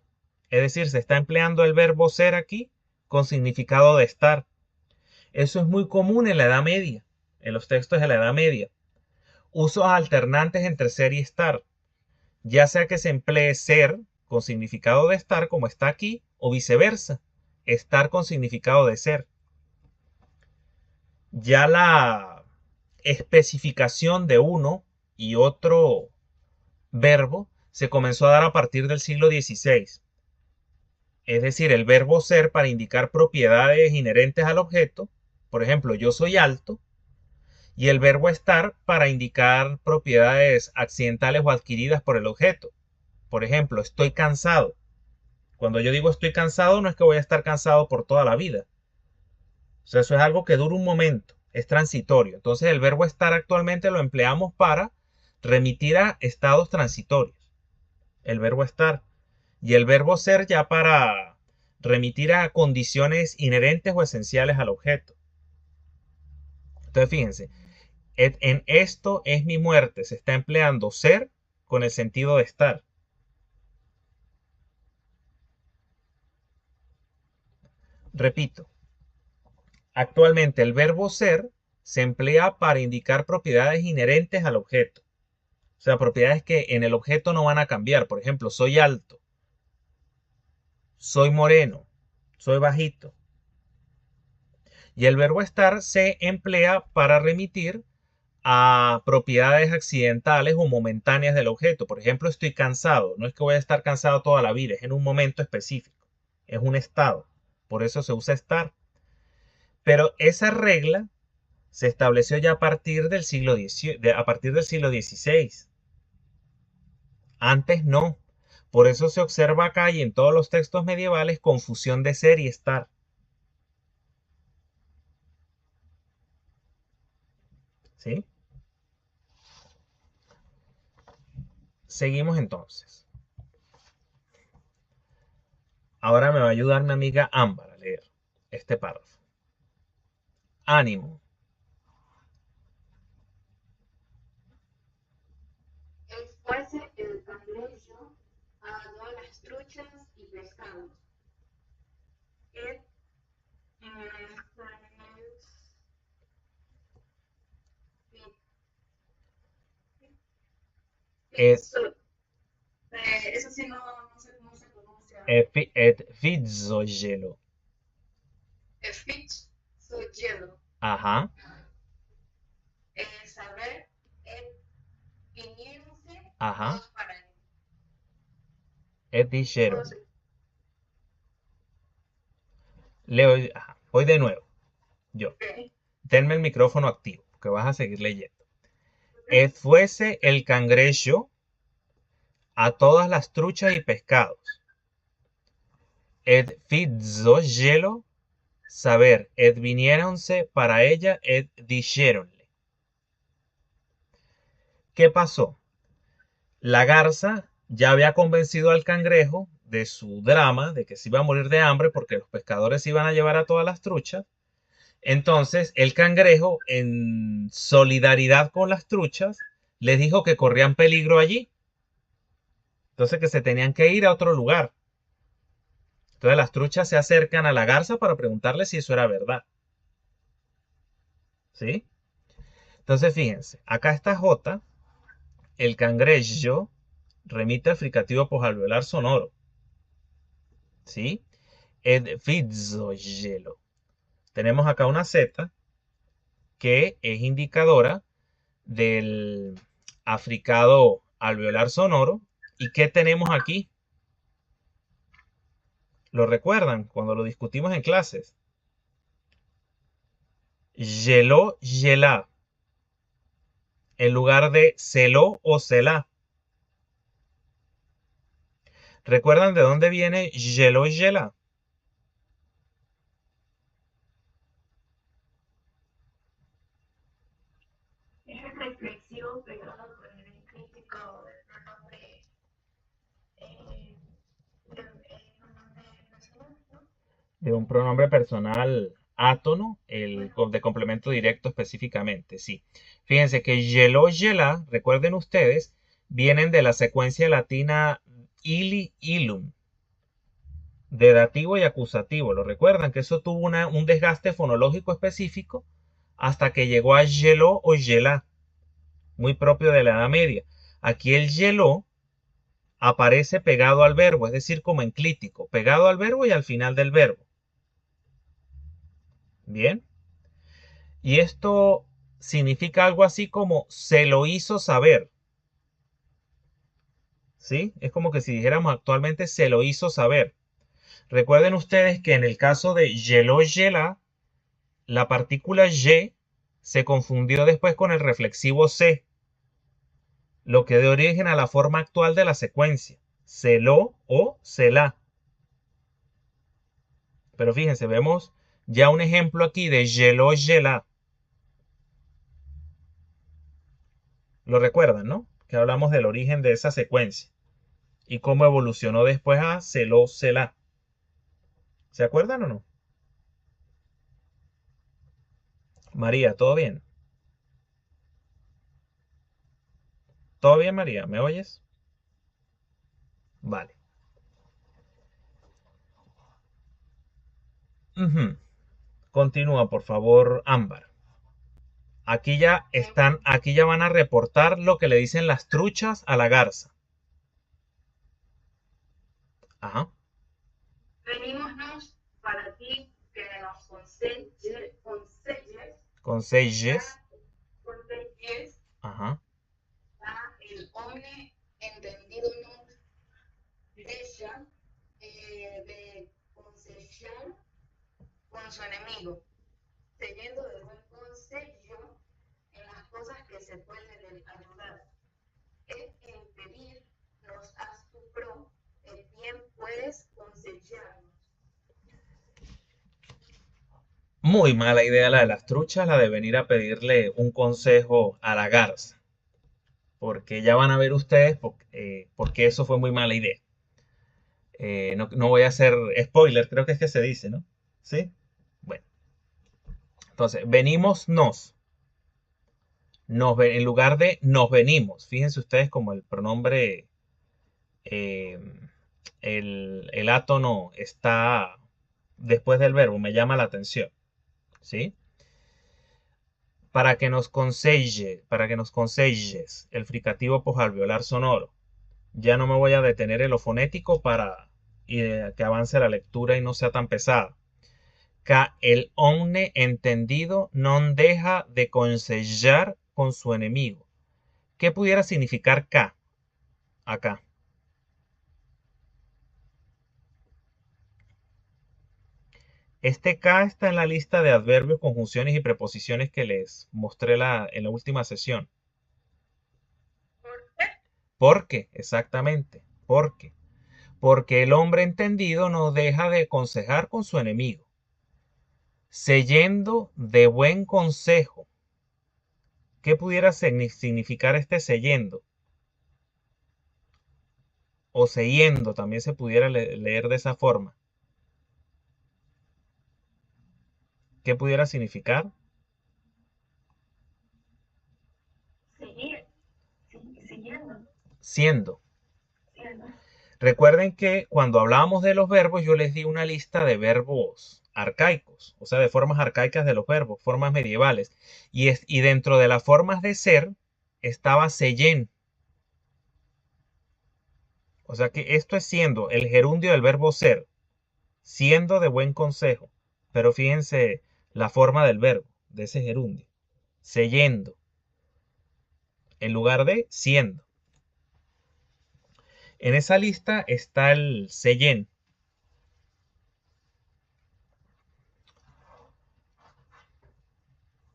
Es decir, se está empleando el verbo ser aquí con significado de estar. Eso es muy común en la Edad Media, en los textos de la Edad Media. Usos alternantes entre ser y estar. Ya sea que se emplee ser con significado de estar, como está aquí, o viceversa, estar con significado de ser. Ya la especificación de uno y otro verbo se comenzó a dar a partir del siglo XVI. Es decir, el verbo ser para indicar propiedades inherentes al objeto. Por ejemplo, yo soy alto. Y el verbo estar para indicar propiedades accidentales o adquiridas por el objeto. Por ejemplo, estoy cansado. Cuando yo digo estoy cansado, no es que voy a estar cansado por toda la vida. O sea, eso es algo que dura un momento, es transitorio. Entonces el verbo estar actualmente lo empleamos para remitir a estados transitorios. El verbo estar. Y el verbo ser ya para remitir a condiciones inherentes o esenciales al objeto. Entonces fíjense, en esto es mi muerte. Se está empleando ser con el sentido de estar. Repito, actualmente el verbo ser se emplea para indicar propiedades inherentes al objeto. O sea, propiedades que en el objeto no van a cambiar. Por ejemplo, soy alto, soy moreno, soy bajito. Y el verbo estar se emplea para remitir a propiedades accidentales o momentáneas del objeto. Por ejemplo, estoy cansado. No es que voy a estar cansado toda la vida, es en un momento específico. Es un estado. Por eso se usa estar. Pero esa regla se estableció ya a partir del siglo XVI. Antes no. Por eso se observa acá y en todos los textos medievales confusión de ser y estar. ¿Sí? Seguimos entonces. Ahora me va a ayudar mi amiga Ámbar a leer este párrafo. Ánimo. Él fuese el cangrejo a todas las truchas y pescados. Él Et, eso sí no sé cómo se pronuncia. et fitzogelo. Fitch, soy hielo. Ajá. Saber, viniéronse Ajá. todos para él. Et dijeron. Todos, Leo, ajá. Voy de nuevo. Yo. ok. Tenme el micrófono activo, que vas a seguir leyendo. Et fuese el cangrejo a todas las truchas y pescados. Et fitzogelo, saber, et viniéronse para ella, et dijéronle. ¿Qué pasó? La garza ya había convencido al cangrejo de su drama, de que se iba a morir de hambre porque los pescadores se iban a llevar a todas las truchas. Entonces, el cangrejo, en solidaridad con las truchas, les dijo que corrían peligro allí. Entonces, que se tenían que ir a otro lugar. Entonces, las truchas se acercan a la garza para preguntarle si eso era verdad. ¿Sí? Entonces, fíjense, acá está J, el cangrejo remite al fricativo posalveolar sonoro. ¿Sí? Ed fizzogelo. Tenemos acá una Z que es indicadora del africado alveolar sonoro. ¿Y qué tenemos aquí? ¿Lo recuerdan cuando lo discutimos en clases? Geló, gelá, en lugar de celó o celá. ¿Recuerdan de dónde viene geló y gelá? Es reflexivo pegado por el crítico del pronombre nacional, ¿no? De un pronombre personal átono, el de complemento directo específicamente, sí. Fíjense que geló, gelá, recuerden ustedes, vienen de la secuencia latina ili, ilum, de dativo y acusativo. ¿Lo recuerdan? Que eso tuvo un desgaste fonológico específico hasta que llegó a geló o gelá, muy propio de la Edad Media. Aquí el geló aparece pegado al verbo, es decir, como enclítico, pegado al verbo y al final del verbo. Bien. Y esto significa algo así como se lo hizo saber. ¿Sí? Es como que si dijéramos actualmente se lo hizo saber. Recuerden ustedes que en el caso de yeló, yela, la partícula y se confundió después con el reflexivo c, lo que dio origen a la forma actual de la secuencia, celó o celá. Pero fíjense, vemos ya un ejemplo aquí de yeló, yela. Lo recuerdan, ¿no? Que hablamos del origen de esa secuencia y cómo evolucionó después a celó, celá. ¿Se acuerdan o no? María, ¿todo bien? ¿Todo bien, María? ¿Me oyes? Vale. Ujú. Continúa, por favor, Ámbar. Aquí ya van a reportar lo que le dicen las truchas a la garza. Ajá. Venimosnos para ti que nos conselles, Conselles. conselles Ajá. a el hombre entendido no deja de consellar con su enemigo, teniendo de buen consejo en las cosas que se pueden ayudar. Es impedirnos a tu pro, el bien puedes consellarnos. Muy mala idea la de las truchas, la de venir a pedirle un consejo a la garza. Porque ya van a ver ustedes porque eso fue muy mala idea. No voy a hacer spoiler, creo que es que se dice, ¿no? ¿Sí? Bueno. Entonces, venimos en lugar de nos venimos. Fíjense ustedes como el pronombre, eh, el átono está después del verbo, me llama la atención. ¿Sí? Para que nos conselles el fricativo posalveolar sonoro. Ya no me voy a detener en lo fonético para que avance la lectura y no sea tan pesada. El omne entendido non deja de consellar con su enemigo. ¿Qué pudiera significar K acá? Este K está en la lista de adverbios, conjunciones y preposiciones que les mostré en la última sesión. ¿Por qué? ¿Por qué? Exactamente. ¿Por qué? Porque el hombre entendido no deja de aconsejar con su enemigo. Seyendo de buen consejo. ¿Qué pudiera significar este seyendo? o se yendo, también se pudiera leer de esa forma. ¿Qué pudiera significar? Seguir, siguiendo, Siendo. siendo. Recuerden que cuando hablábamos de los verbos, yo les di una lista de verbos arcaicos, o sea, de formas arcaicas de los verbos, formas medievales. Y dentro de las formas de ser estaba seyen. O sea que esto es siendo, el gerundio del verbo ser, siendo de buen consejo. Pero fíjense la forma del verbo, de ese gerundio. Seyendo, en lugar de siendo. En esa lista está el seyen.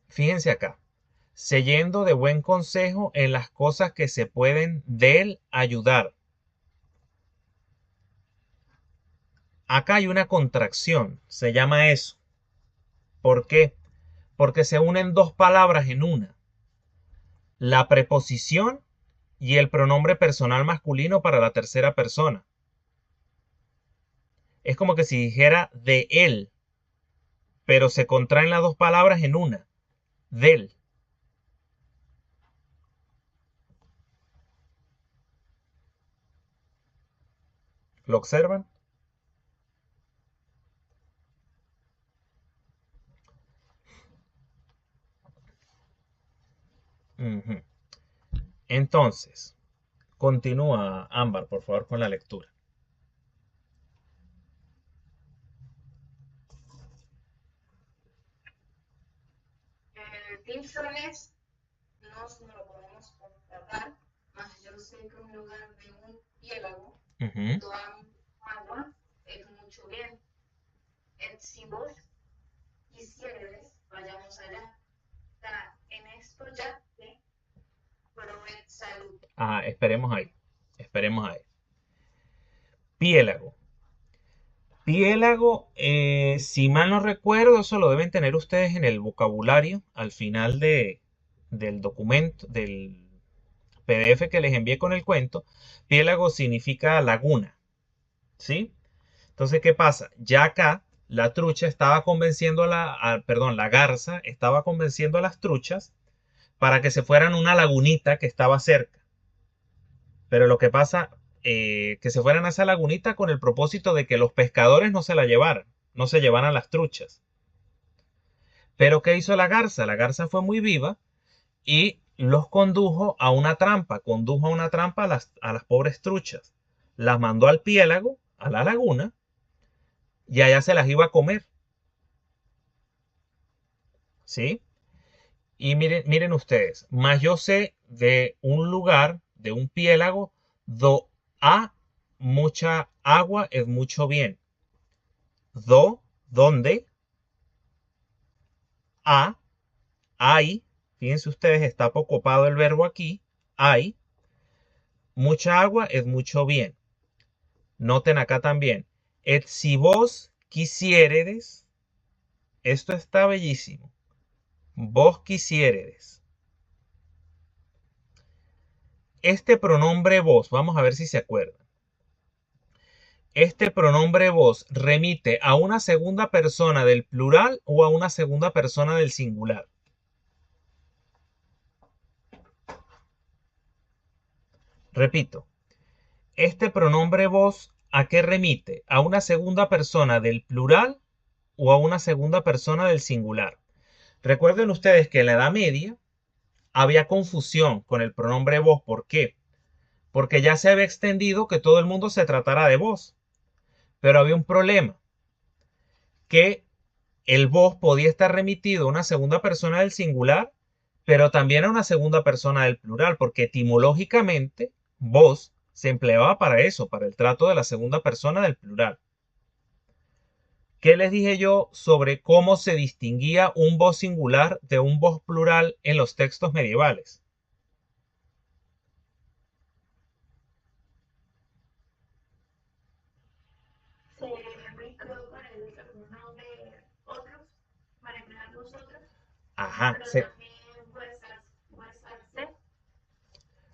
Fíjense acá. Seyendo de buen consejo en las cosas que se pueden de él ayudar. Acá hay una contracción, se llama eso. ¿Por qué? Porque se unen dos palabras en una. La preposición y el pronombre personal masculino para la tercera persona. Es como que si dijera de él, pero se contraen las dos palabras en una. Del. ¿Lo observan? Ujú. Entonces, continúa Ámbar, por favor, con la lectura. Tilsones no lo podemos contratar, mas yo sé que en lugar de un piélago, Ujú. toda agua es mucho bien. Si vos quisieres, vayamos allá. Está en esto ya te provee salud. Esperemos ahí. Esperemos ahí. Piélago. Piélago, si mal no recuerdo, eso lo deben tener ustedes en el vocabulario al final del documento, del PDF que les envié con el cuento. Piélago significa laguna, ¿sí? Entonces, ¿qué pasa? Ya acá la trucha estaba convenciendo perdón, la garza estaba convenciendo a las truchas para que se fueran a una lagunita que estaba cerca. Pero lo que pasa, que se fueran a esa lagunita con el propósito de que los pescadores no se la llevaran, no se llevaran las truchas. Pero ¿qué hizo la garza? La garza fue muy viva y los condujo a una trampa a las pobres truchas. Las mandó al piélago, a la laguna, y allá se las iba a comer. ¿Sí? Y miren ustedes, más yo sé de un lugar, de un piélago, do a mucha agua es mucho bien. Donde, a, hay, fíjense ustedes, está copado el verbo aquí, hay, mucha agua es mucho bien. Noten acá también, et si vos quisiéredes, esto está bellísimo, vos quisiéredes. Este pronombre vos, vamos a ver si se acuerdan. Este pronombre vos remite a una segunda persona del plural o a una segunda persona del singular. Repito, este pronombre vos, ¿a qué remite? ¿A una segunda persona del plural o a una segunda persona del singular? Recuerden ustedes que en la Edad Media había confusión con el pronombre vos. ¿Por qué? Porque ya se había extendido que todo el mundo se tratara de vos. Pero había un problema, que el vos podía estar remitido a una segunda persona del singular, pero también a una segunda persona del plural, porque etimológicamente vos se empleaba para eso, para el trato de la segunda persona del plural. ¿Qué les dije yo sobre cómo se distinguía un vos singular de un vos plural en los textos medievales? Se mezcló con el alguno de otros para crear los otros, Ajá, pero también vuestras C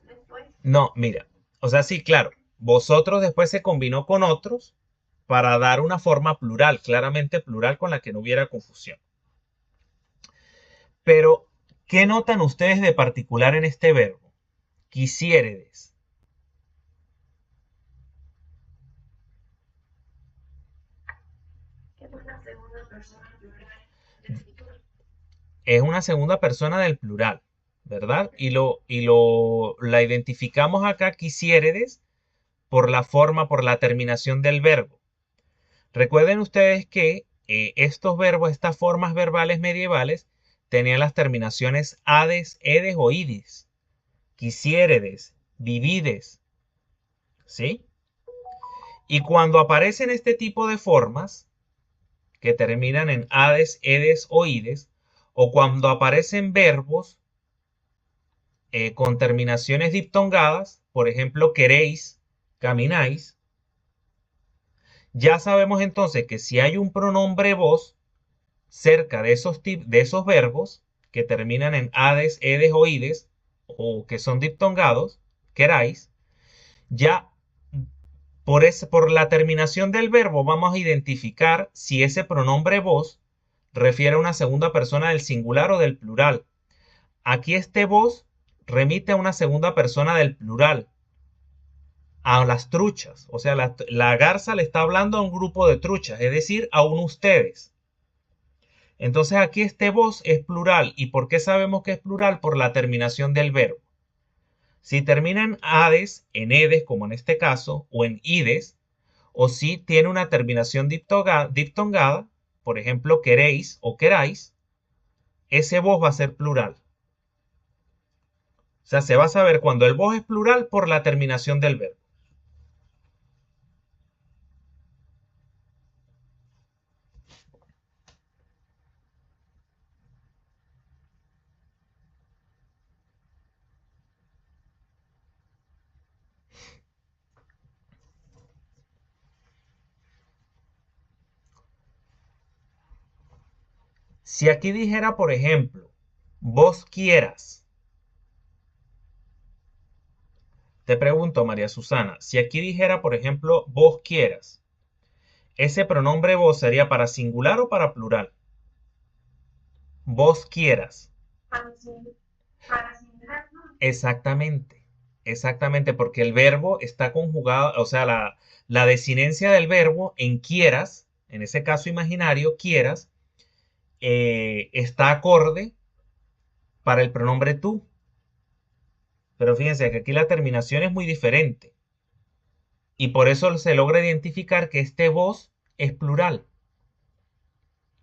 después. no, mira, o sea, sí, claro. Vosotros después se combinó con otros para dar una forma plural, claramente plural, con la que no hubiera confusión. Pero, ¿qué notan ustedes de particular en este verbo? Quisiéredes. Es una segunda persona plural del futuro. Es una segunda persona del plural, ¿verdad? La identificamos acá, quisiéredes, por la forma, por la terminación del verbo. Recuerden ustedes que estos verbos, estas formas verbales medievales, tenían las terminaciones ades, edes o idis. Quisiéredes, vivides, ¿sí? Y cuando aparecen este tipo de formas, que terminan en ades, edes o ides, o cuando aparecen verbos con terminaciones diptongadas, por ejemplo, queréis, camináis, ya sabemos entonces que si hay un pronombre vos cerca de esos verbos que terminan en ades, edes o ides, o que son diptongados, queráis, ya por la terminación del verbo vamos a identificar si ese pronombre vos refiere a una segunda persona del singular o del plural. Aquí este vos remite a una segunda persona del plural, a las truchas. O sea, la garza le está hablando a un grupo de truchas, es decir, a un ustedes. Entonces aquí este vos es plural. ¿Y por qué sabemos que es plural? Por la terminación del verbo. Si termina en ades, en edes, como en este caso, o en ides, o si tiene una terminación diptongada, por ejemplo, queréis o queráis, ese vos va a ser plural. O sea, se va a saber cuando el vos es plural por la terminación del verbo. Si aquí dijera, por ejemplo, vos quieras, te pregunto, María Susana, si aquí dijera, por ejemplo, vos quieras, ¿ese pronombre vos sería para singular o para plural? Vos quieras. Para singular, ¿no? Exactamente, exactamente, porque el verbo está conjugado, o sea, la desinencia del verbo en quieras, en ese caso imaginario, quieras, está acorde para el pronombre tú. Pero fíjense que aquí la terminación es muy diferente. Y por eso se logra identificar que este vos es plural.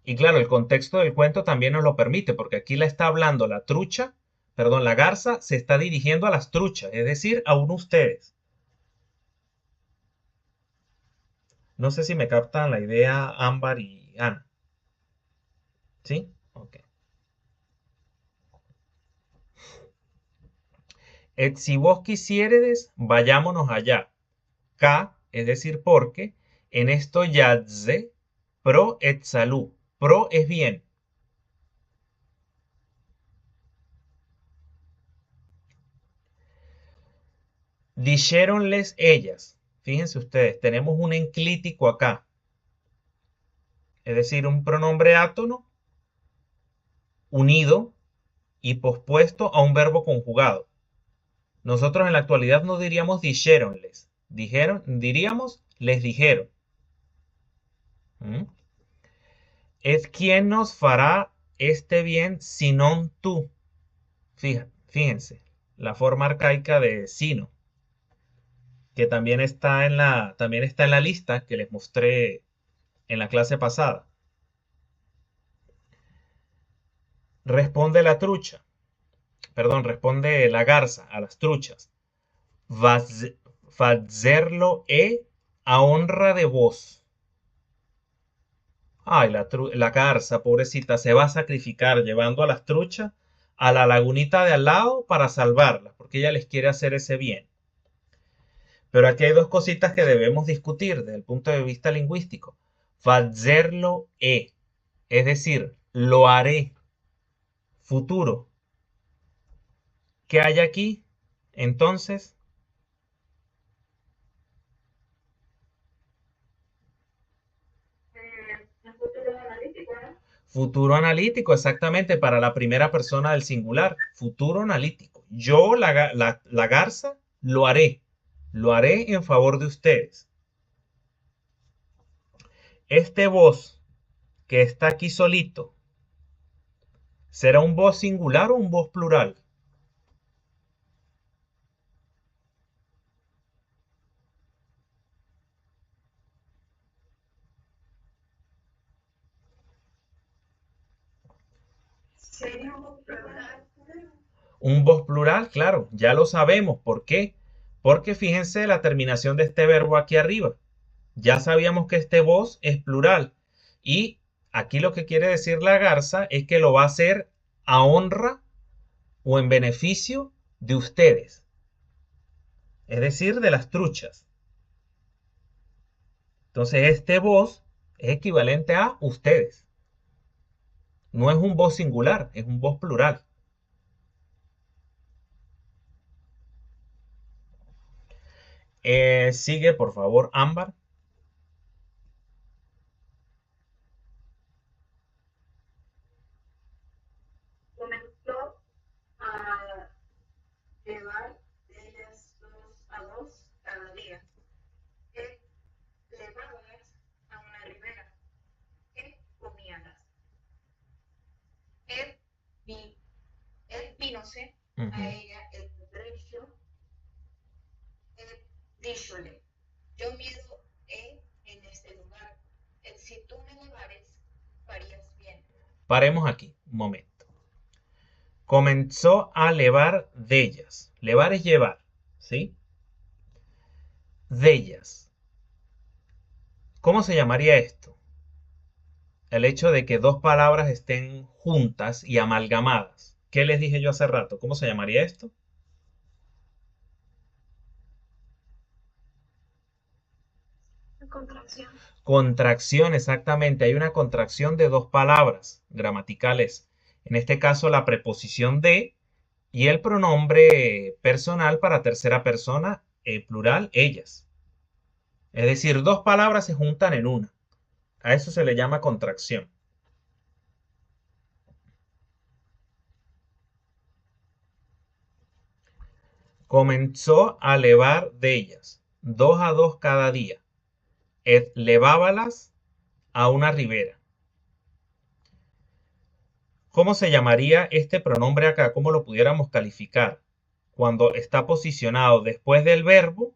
Y claro, el contexto del cuento también nos lo permite, porque aquí la está hablando la trucha, perdón, la garza se está dirigiendo a las truchas, es decir, a uno ustedes. No sé si me captan la idea Ámbar y Ana. ¿Sí? Ok. Et si vos quisiéredes, vayámonos allá. K, es decir, porque, en esto yadze, pro et salud. Pro es bien. Dijéronles ellas. Fíjense ustedes, tenemos un enclítico acá. Es decir, un pronombre átono unido y pospuesto a un verbo conjugado. Nosotros en la actualidad no diríamos dijéronles. Diríamos les dijeron. ¿Mm? Es quien nos fará este bien sino tú. Fíjense, la forma arcaica de sino, que también está en la lista que les mostré en la clase pasada. Responde la trucha, perdón, responde la garza a las truchas. Fazerlo a honra de vos. Ay, la garza, pobrecita, se va a sacrificar llevando a las truchas a la lagunita de al lado para salvarlas, porque ella les quiere hacer ese bien. Pero aquí hay dos cositas que debemos discutir desde el punto de vista lingüístico. Fazerlo es decir, lo haré, futuro. ¿Qué hay aquí? Entonces, Futuro analítico, exactamente, para la primera persona del singular. Futuro analítico. Yo, la garza, lo haré. Lo haré en favor de ustedes. Este vos que está aquí solito, ¿será un vos singular o un vos plural? Sería un plural. Un vos plural, claro, ya lo sabemos. ¿Por qué? Porque fíjense la terminación de este verbo aquí arriba. Ya sabíamos que este vos es plural. Y aquí lo que quiere decir la garza es que lo va a hacer a honra o en beneficio de ustedes. Es decir, de las truchas. Entonces este vos es equivalente a ustedes. No es un vos singular, es un vos plural. Sigue, por favor, Ámbar. Comenzó a llevar ellas dos a dos cada día. Él llevábalas a una ribera. Él comíalas. Él, vi, él vínose a ella el trecho. Él díjole, yo miedo he en este lugar. Si tú me llevares, farías bien. Paremos aquí, un momento. Comenzó a levar de ellas. Levar es llevar, ¿sí? De ellas. ¿Cómo se llamaría esto? El hecho de que dos palabras estén juntas y amalgamadas. ¿Qué les dije yo hace rato? ¿Cómo se llamaría esto? Contracción. Contracción, exactamente. Hay una contracción de dos palabras gramaticales. En este caso, la preposición de y el pronombre personal para tercera persona, plural, ellas. Es decir, dos palabras se juntan en una. A eso se le llama contracción. Comenzó a levar de ellas, dos a dos cada día, et levábalas a una ribera. ¿Cómo se llamaría este pronombre acá? ¿Cómo lo pudiéramos calificar? Cuando está posicionado después del verbo,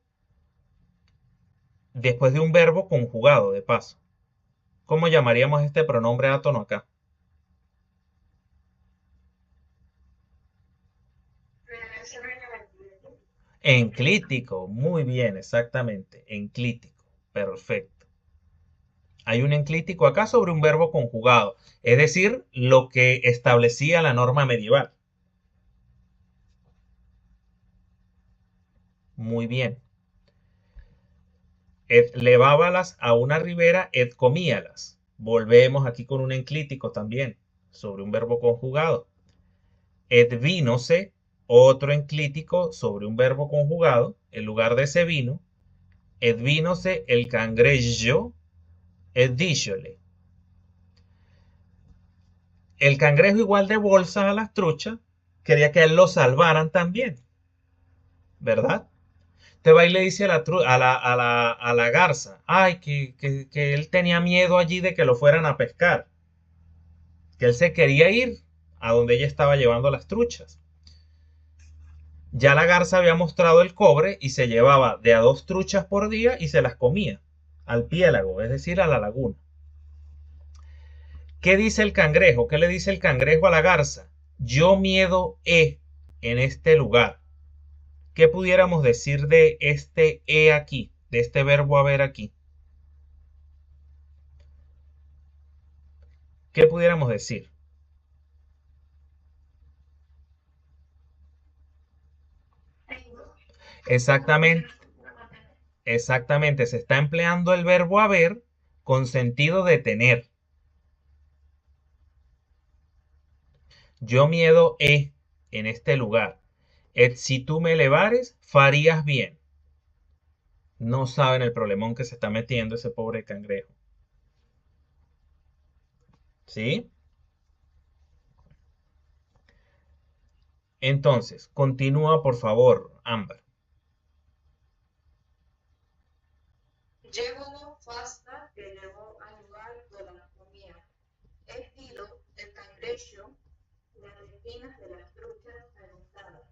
después de un verbo conjugado, de paso. ¿Cómo llamaríamos este pronombre átono acá? Enclítico, muy bien, exactamente. Enclítico, perfecto. Hay un enclítico acá sobre un verbo conjugado, es decir, lo que establecía la norma medieval. Muy bien. Et levábalas a una ribera, et comíalas. Volvemos aquí con un enclítico también, sobre un verbo conjugado. Et vínose, otro enclítico sobre un verbo conjugado, en lugar de ese vino. Et vínose el cangrejo, et díjole. El cangrejo, igual de bolsas a las truchas, quería que él lo salvaran también, ¿verdad? Te va y le dice a la garza, ay, que él tenía miedo allí de que lo fueran a pescar, que él se quería ir a donde ella estaba llevando las truchas. Ya la garza había mostrado el cobre y se llevaba de a dos truchas por día y se las comía al piélago, es decir, a la laguna. ¿Qué dice el cangrejo? ¿Qué le dice el cangrejo a la garza? Yo miedo he en este lugar. ¿Qué pudiéramos decir de este he aquí, de este verbo haber aquí? ¿Qué pudiéramos decir? Exactamente, exactamente, se está empleando el verbo haber con sentido de tener. Yo miedo he en este lugar. Et si tú me elevares, farías bien. No saben el problemón que se está metiendo ese pobre cangrejo. ¿Sí? Entonces, continúa por favor, Ámbar. Llévalo fasta que llegó al lugar donde la comía. He sido el cangrejo, las espinas de las truchas alimentadas.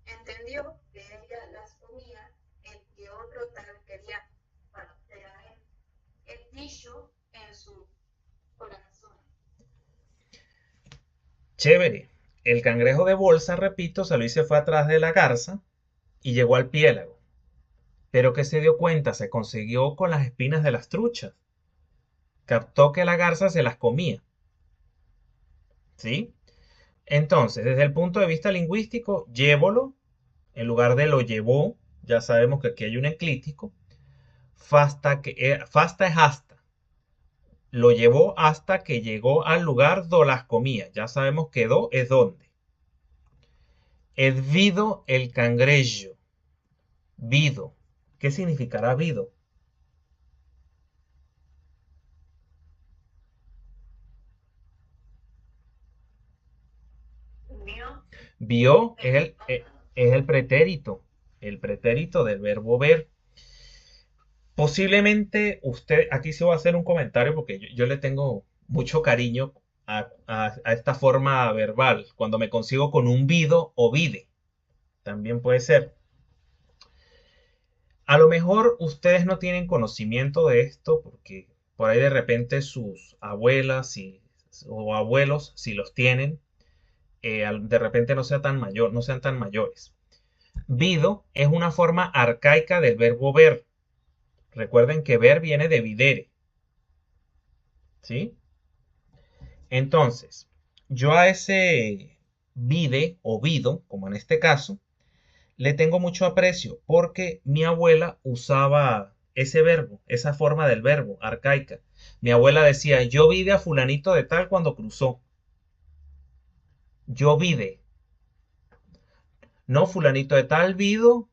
Entendió que ella las comía, el que otro tal quería parecer a él. El dicho en su corazón. Chévere. El cangrejo de bolsa, repito, salió y se fue atrás de la garza y llegó al piélago. Pero que se dio cuenta, se consiguió con las espinas de las truchas. Captó que la garza se las comía. ¿Sí? Entonces, desde el punto de vista lingüístico, llévolo, en lugar de lo llevó, ya sabemos que aquí hay un eclíptico. Fasta es hasta. Lo llevó hasta que llegó al lugar do las comía. Ya sabemos que do es donde. Ed vido el cangrejo. Vido. ¿Qué significará vido? Vio Vio el es el pretérito del verbo ver. Posiblemente usted, aquí se va a hacer un comentario porque yo le tengo mucho cariño a esta forma verbal. Cuando me consigo con un vido o vide, también puede ser. A lo mejor ustedes no tienen conocimiento de esto porque por ahí de repente sus abuelas o abuelos, si los tienen, de repente no sean tan mayores. Vido es una forma arcaica del verbo ver. Recuerden que ver viene de videre. ¿Sí? Entonces, yo a ese vide o vido, como en este caso, le tengo mucho aprecio porque mi abuela usaba ese verbo, esa forma del verbo arcaica. Mi abuela decía, yo vide a fulanito de tal cuando cruzó. Yo vide. No, fulanito de tal vido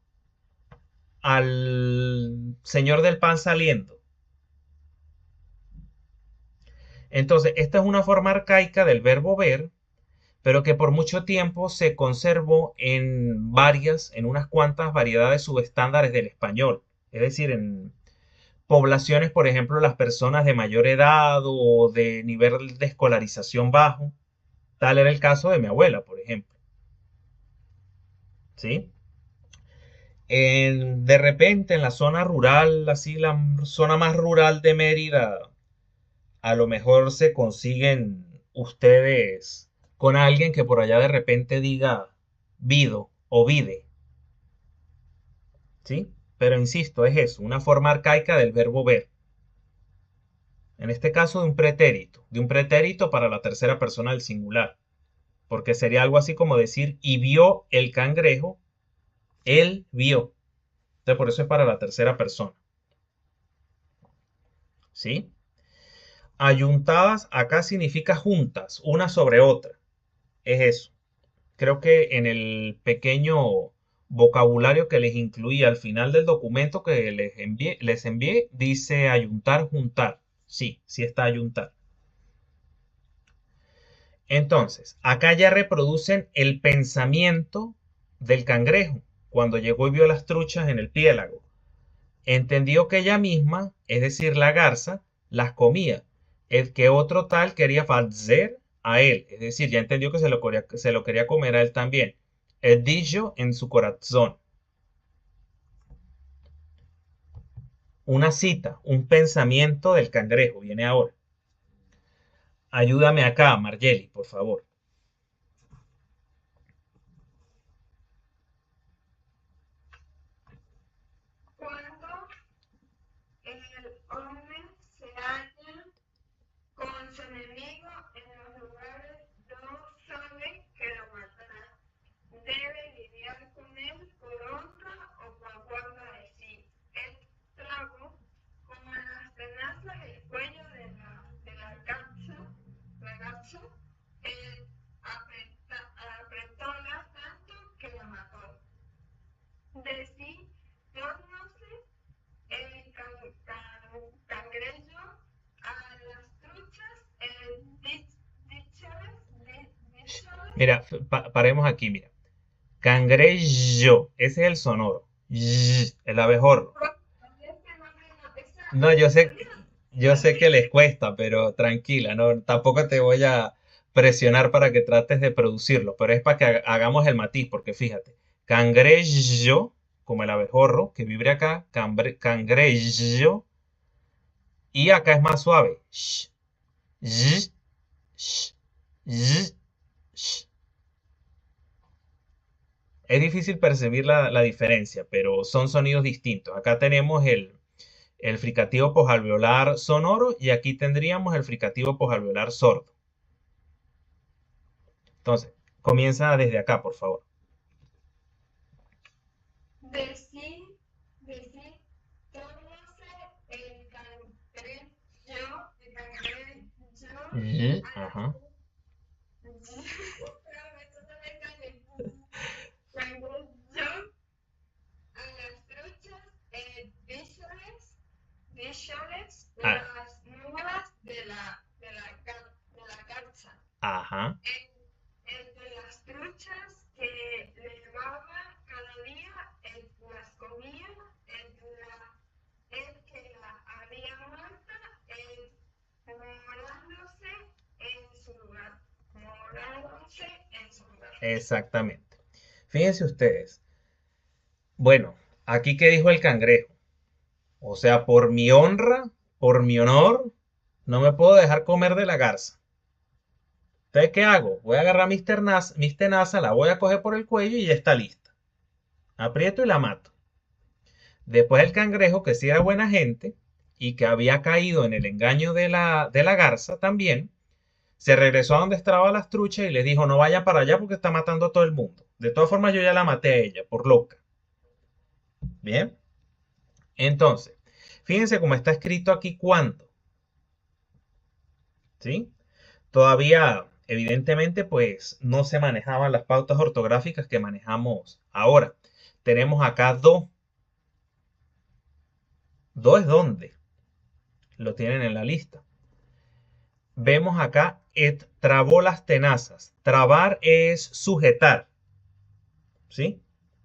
al señor del pan saliendo. Entonces, esta es una forma arcaica del verbo ver, pero que por mucho tiempo se conservó en unas cuantas variedades subestándares del español. Es decir, en poblaciones, por ejemplo, las personas de mayor edad o de nivel de escolarización bajo. Tal era el caso de mi abuela, por ejemplo. ¿Sí? De repente en la zona rural, así la zona más rural de Mérida, a lo mejor se consiguen ustedes con alguien que por allá de repente diga vido o vide, ¿sí? Pero insisto, es eso, una forma arcaica del verbo ver. En este caso de un pretérito para la tercera persona del singular, porque sería algo así como decir, y vio el cangrejo, él vio. Entonces por eso es para la tercera persona, ¿sí? Ayuntadas acá significa juntas, una sobre otra. Es eso. Creo que en el pequeño vocabulario que les incluí al final del documento que les envié dice ayuntar, juntar. Sí, sí está ayuntar. Entonces, acá ya reproducen el pensamiento del cangrejo cuando llegó y vio las truchas en el piélago. Entendió que ella misma, es decir, la garza, las comía. El que otro tal quería fazer a él, es decir, ya entendió que se lo quería comer a él también. El dicho en su corazón. Una cita, un pensamiento del cangrejo, viene ahora. Ayúdame acá, Margeli, por favor. cuando el hombre se halla con su enemigo en los lugares no sabe que lo matará. Debe lidiar con él por honra o por guarda de sí. El trago, como en las tenazas, el cuello de la garza, el Mira, paremos aquí, mira. Cangrejo, ese es el sonoro. El abejorro. No, yo sé que les cuesta, pero tranquila, no, tampoco te voy a presionar para que trates de producirlo, pero es para que hagamos el matiz, porque fíjate, cangrejo, como el abejorro, que vibre acá, cangrejo, y acá es más suave. Sh, sh, sh, sh. Es difícil percibir la diferencia, pero son sonidos distintos. Acá tenemos el fricativo posalveolar sonoro y aquí tendríamos el fricativo posalveolar sordo. Entonces, comienza desde acá, por favor. Decir, tómase el Ajá. a las truchas visuales de Ah, las nuevas de la garza. ajá. El de las truchas que levaba cada día, las comía, el que la había muerta, morándose en su lugar. Morándose en su lugar. Exactamente. Fíjense ustedes. Bueno, aquí que dijo el cangrejo. O sea, por mi honra, por mi honor, no me puedo dejar comer de la garza. Entonces, ¿qué hago? Voy a agarrar mis tenazas, la voy a coger por el cuello y ya está lista. Aprieto y la mato. Después el cangrejo, que sí era buena gente y que había caído en el engaño de la garza también, se regresó a donde estaban las truchas y les dijo, no vayan para allá porque está matando a todo el mundo. De todas formas, yo ya la maté a ella, por loca. Bien. Entonces, fíjense cómo está escrito aquí cuándo. ¿Sí? Todavía, evidentemente, pues no se manejaban las pautas ortográficas que manejamos ahora. Tenemos acá do. Do es dónde. Lo tienen en la lista. Vemos acá et trabó las tenazas. Trabar es sujetar. ¿Sí?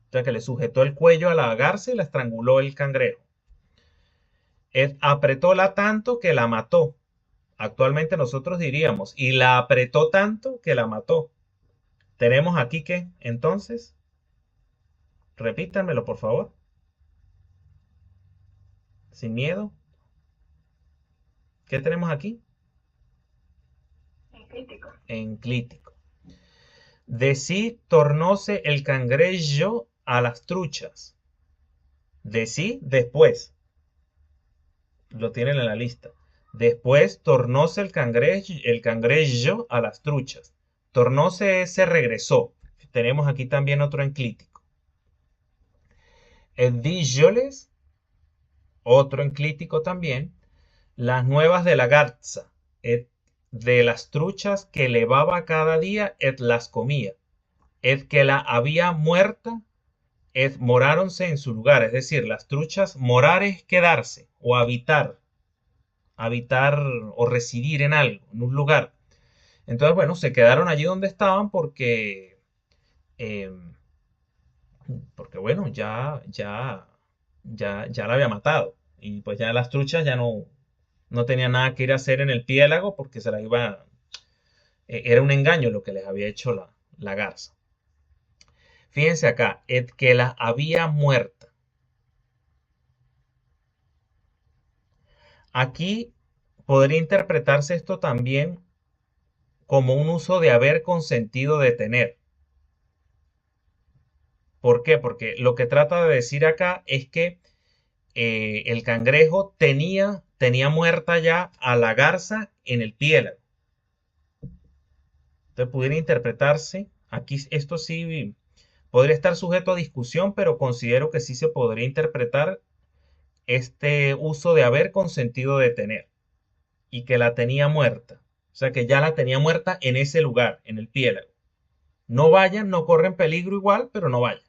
O sea que le sujetó el cuello a la garza y la estranguló el cangrejo. Et apretóla tanto que la mató. Actualmente nosotros diríamos, y la apretó tanto que la mató. Tenemos aquí que, entonces, repítanmelo por favor, sin miedo. ¿Qué tenemos aquí? Enclítico. Enclítico. Decí tornóse el cangrejo a las truchas. Decí después. Lo tienen en la lista. Después tornóse el cangrejo a las truchas. Tornóse se regresó. Tenemos aquí también otro enclítico. Díjoles, otro enclítico también. Las nuevas de la garza, de las truchas que levaba cada día, las comía. Que la había muerta, moráronse en su lugar. Es decir, las truchas morar es quedarse o habitar o residir en algo, en un lugar. Entonces, bueno, se quedaron allí donde estaban eh, porque bueno, ya la había matado. Y pues ya las truchas ya no tenían nada que ir a hacer en el piélago porque se la iba, era un engaño lo que les había hecho la garza. Fíjense acá, que la había muerta. Aquí podría interpretarse esto también como un uso de haber con sentido de tener. ¿Por qué? Porque lo que trata de decir acá es que el cangrejo tenía muerta ya a la garza en el piélago. Entonces pudiera interpretarse, aquí esto sí podría estar sujeto a discusión, pero considero que sí se podría interpretar este uso de haber con sentido de tener y que la tenía muerta. O sea que ya la tenía muerta en ese lugar, en el piélago. No vayan, no corren peligro igual, pero no vayan.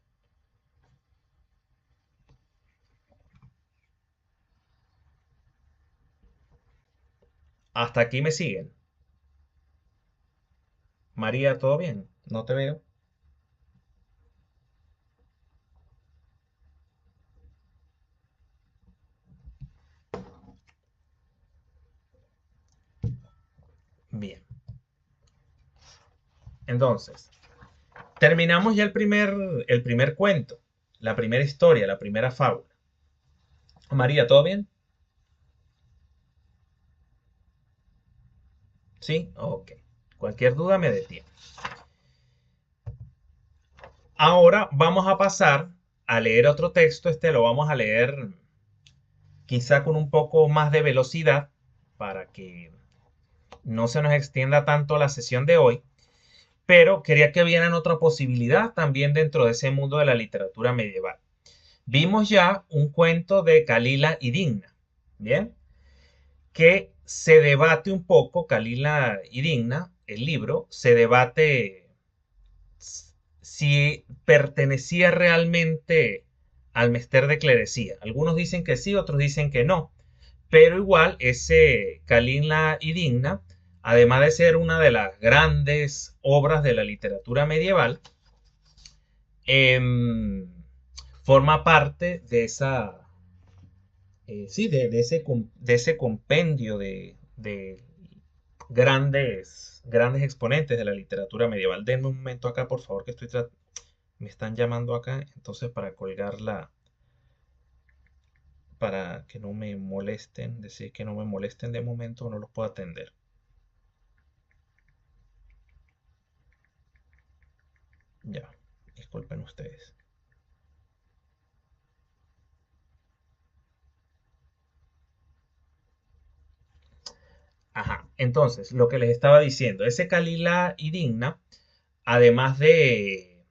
Hasta aquí me siguen. María, ¿todo bien? No te veo. Bien. Entonces, terminamos ya el primer cuento, la primera historia, la primera fábula. María, ¿todo bien? Sí, ok. Cualquier duda me detiene. Ahora vamos a pasar a leer otro texto. Este lo vamos a leer quizá con un poco más de velocidad para que no se nos extienda tanto la sesión de hoy. Pero quería que vieran otra posibilidad también dentro de ese mundo de la literatura medieval. Vimos ya un cuento de Calila y Digna, ¿bien? Que se debate un poco, Calila y Digna, el libro, se debate si pertenecía realmente al Mester de Clerecía. Algunos dicen que sí, otros dicen que no. Pero igual, ese Calila y Digna, además de ser una de las grandes obras de la literatura medieval, em, forma parte de esa, sí, de ese compendio de grandes exponentes de la literatura medieval. Denme un momento acá, por favor, que me están llamando acá, entonces para colgarla, para que no me molesten, decir que no me molesten de momento, no los puedo atender. Ya, disculpen ustedes. Ajá, entonces, lo que les estaba diciendo, ese Calila y Digna, además de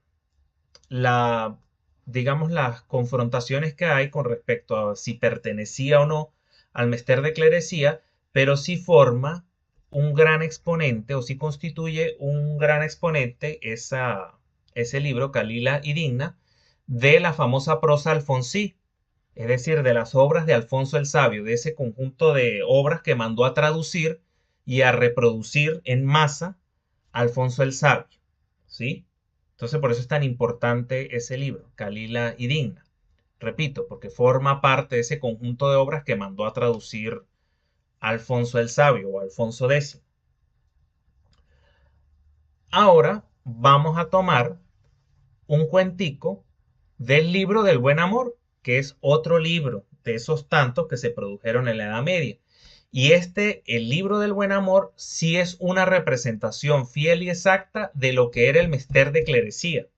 la, digamos, las confrontaciones que hay con respecto a si pertenecía o no al Mester de Clerecía, pero sí forma un gran exponente o sí constituye un gran exponente ese libro, Calila y Digna, de la famosa prosa alfonsí, es decir, de las obras de Alfonso el Sabio, de ese conjunto de obras que mandó a traducir y a reproducir en masa Alfonso el Sabio, ¿sí? Entonces, por eso es tan importante ese libro, Calila y Digna. Repito, porque forma parte de ese conjunto de obras que mandó a traducir Alfonso el Sabio o Alfonso X. Ahora vamos a tomar un cuentico del libro del Buen Amor, que es otro libro de esos tantos que se produjeron en la Edad Media. Y el libro del Buen Amor, sí es una representación fiel y exacta de lo que era el Mester de Clerecía.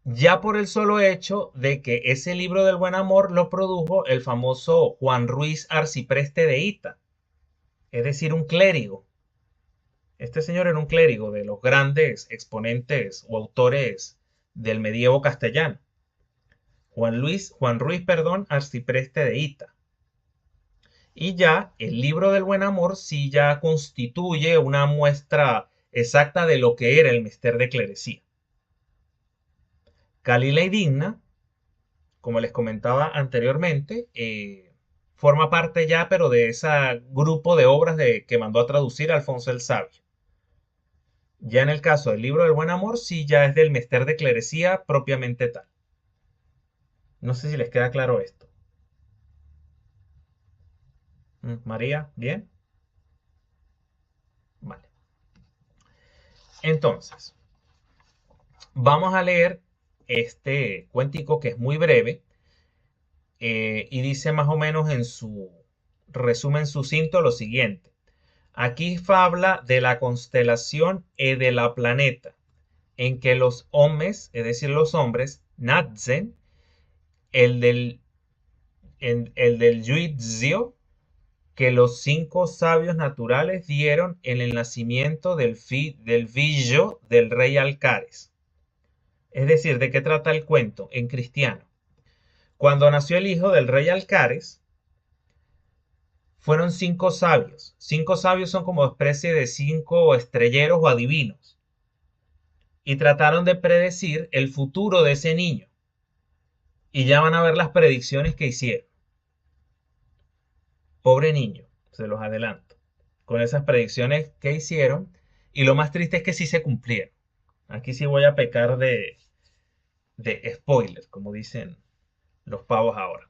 Ya por el solo hecho de que ese libro del Buen Amor lo produjo el famoso Juan Ruiz Arcipreste de Hita, es decir, un clérigo. Este señor era un clérigo de los grandes exponentes o autores del medievo castellano. Juan Ruiz, perdón, Arcipreste de Hita. Y ya el libro del Buen Amor sí ya constituye una muestra exacta de lo que era el Mester de Clerecía. Calila y Digna, como les comentaba anteriormente, forma parte ya, pero de ese grupo de obras que mandó a traducir Alfonso el Sabio. Ya en el caso del libro del Buen Amor, sí ya es del Mester de Clerecía propiamente tal. No sé si les queda claro esto. María, ¿bien? Vale. Entonces, vamos a leer este cuentico que es muy breve y dice más o menos en su resumen sucinto lo siguiente. Aquí habla de la constelación y de la planeta, en que los hombres, es decir, los hombres, nacen, el del, el del juicio que los 5 sabios naturales dieron en el nacimiento del fillo del rey Alcares. Es decir, ¿de qué trata el cuento en cristiano? Cuando nació el hijo del rey Alcares, fueron 5 sabios. 5 sabios son como especie de 5 estrelleros o adivinos. Y trataron de predecir el futuro de ese niño. Y ya van a ver las predicciones que hicieron. Pobre niño, se los adelanto. Con esas predicciones que hicieron, Y lo más triste es que sí se cumplieron. Aquí sí voy a pecar de spoiler, como dicen los pavos ahora.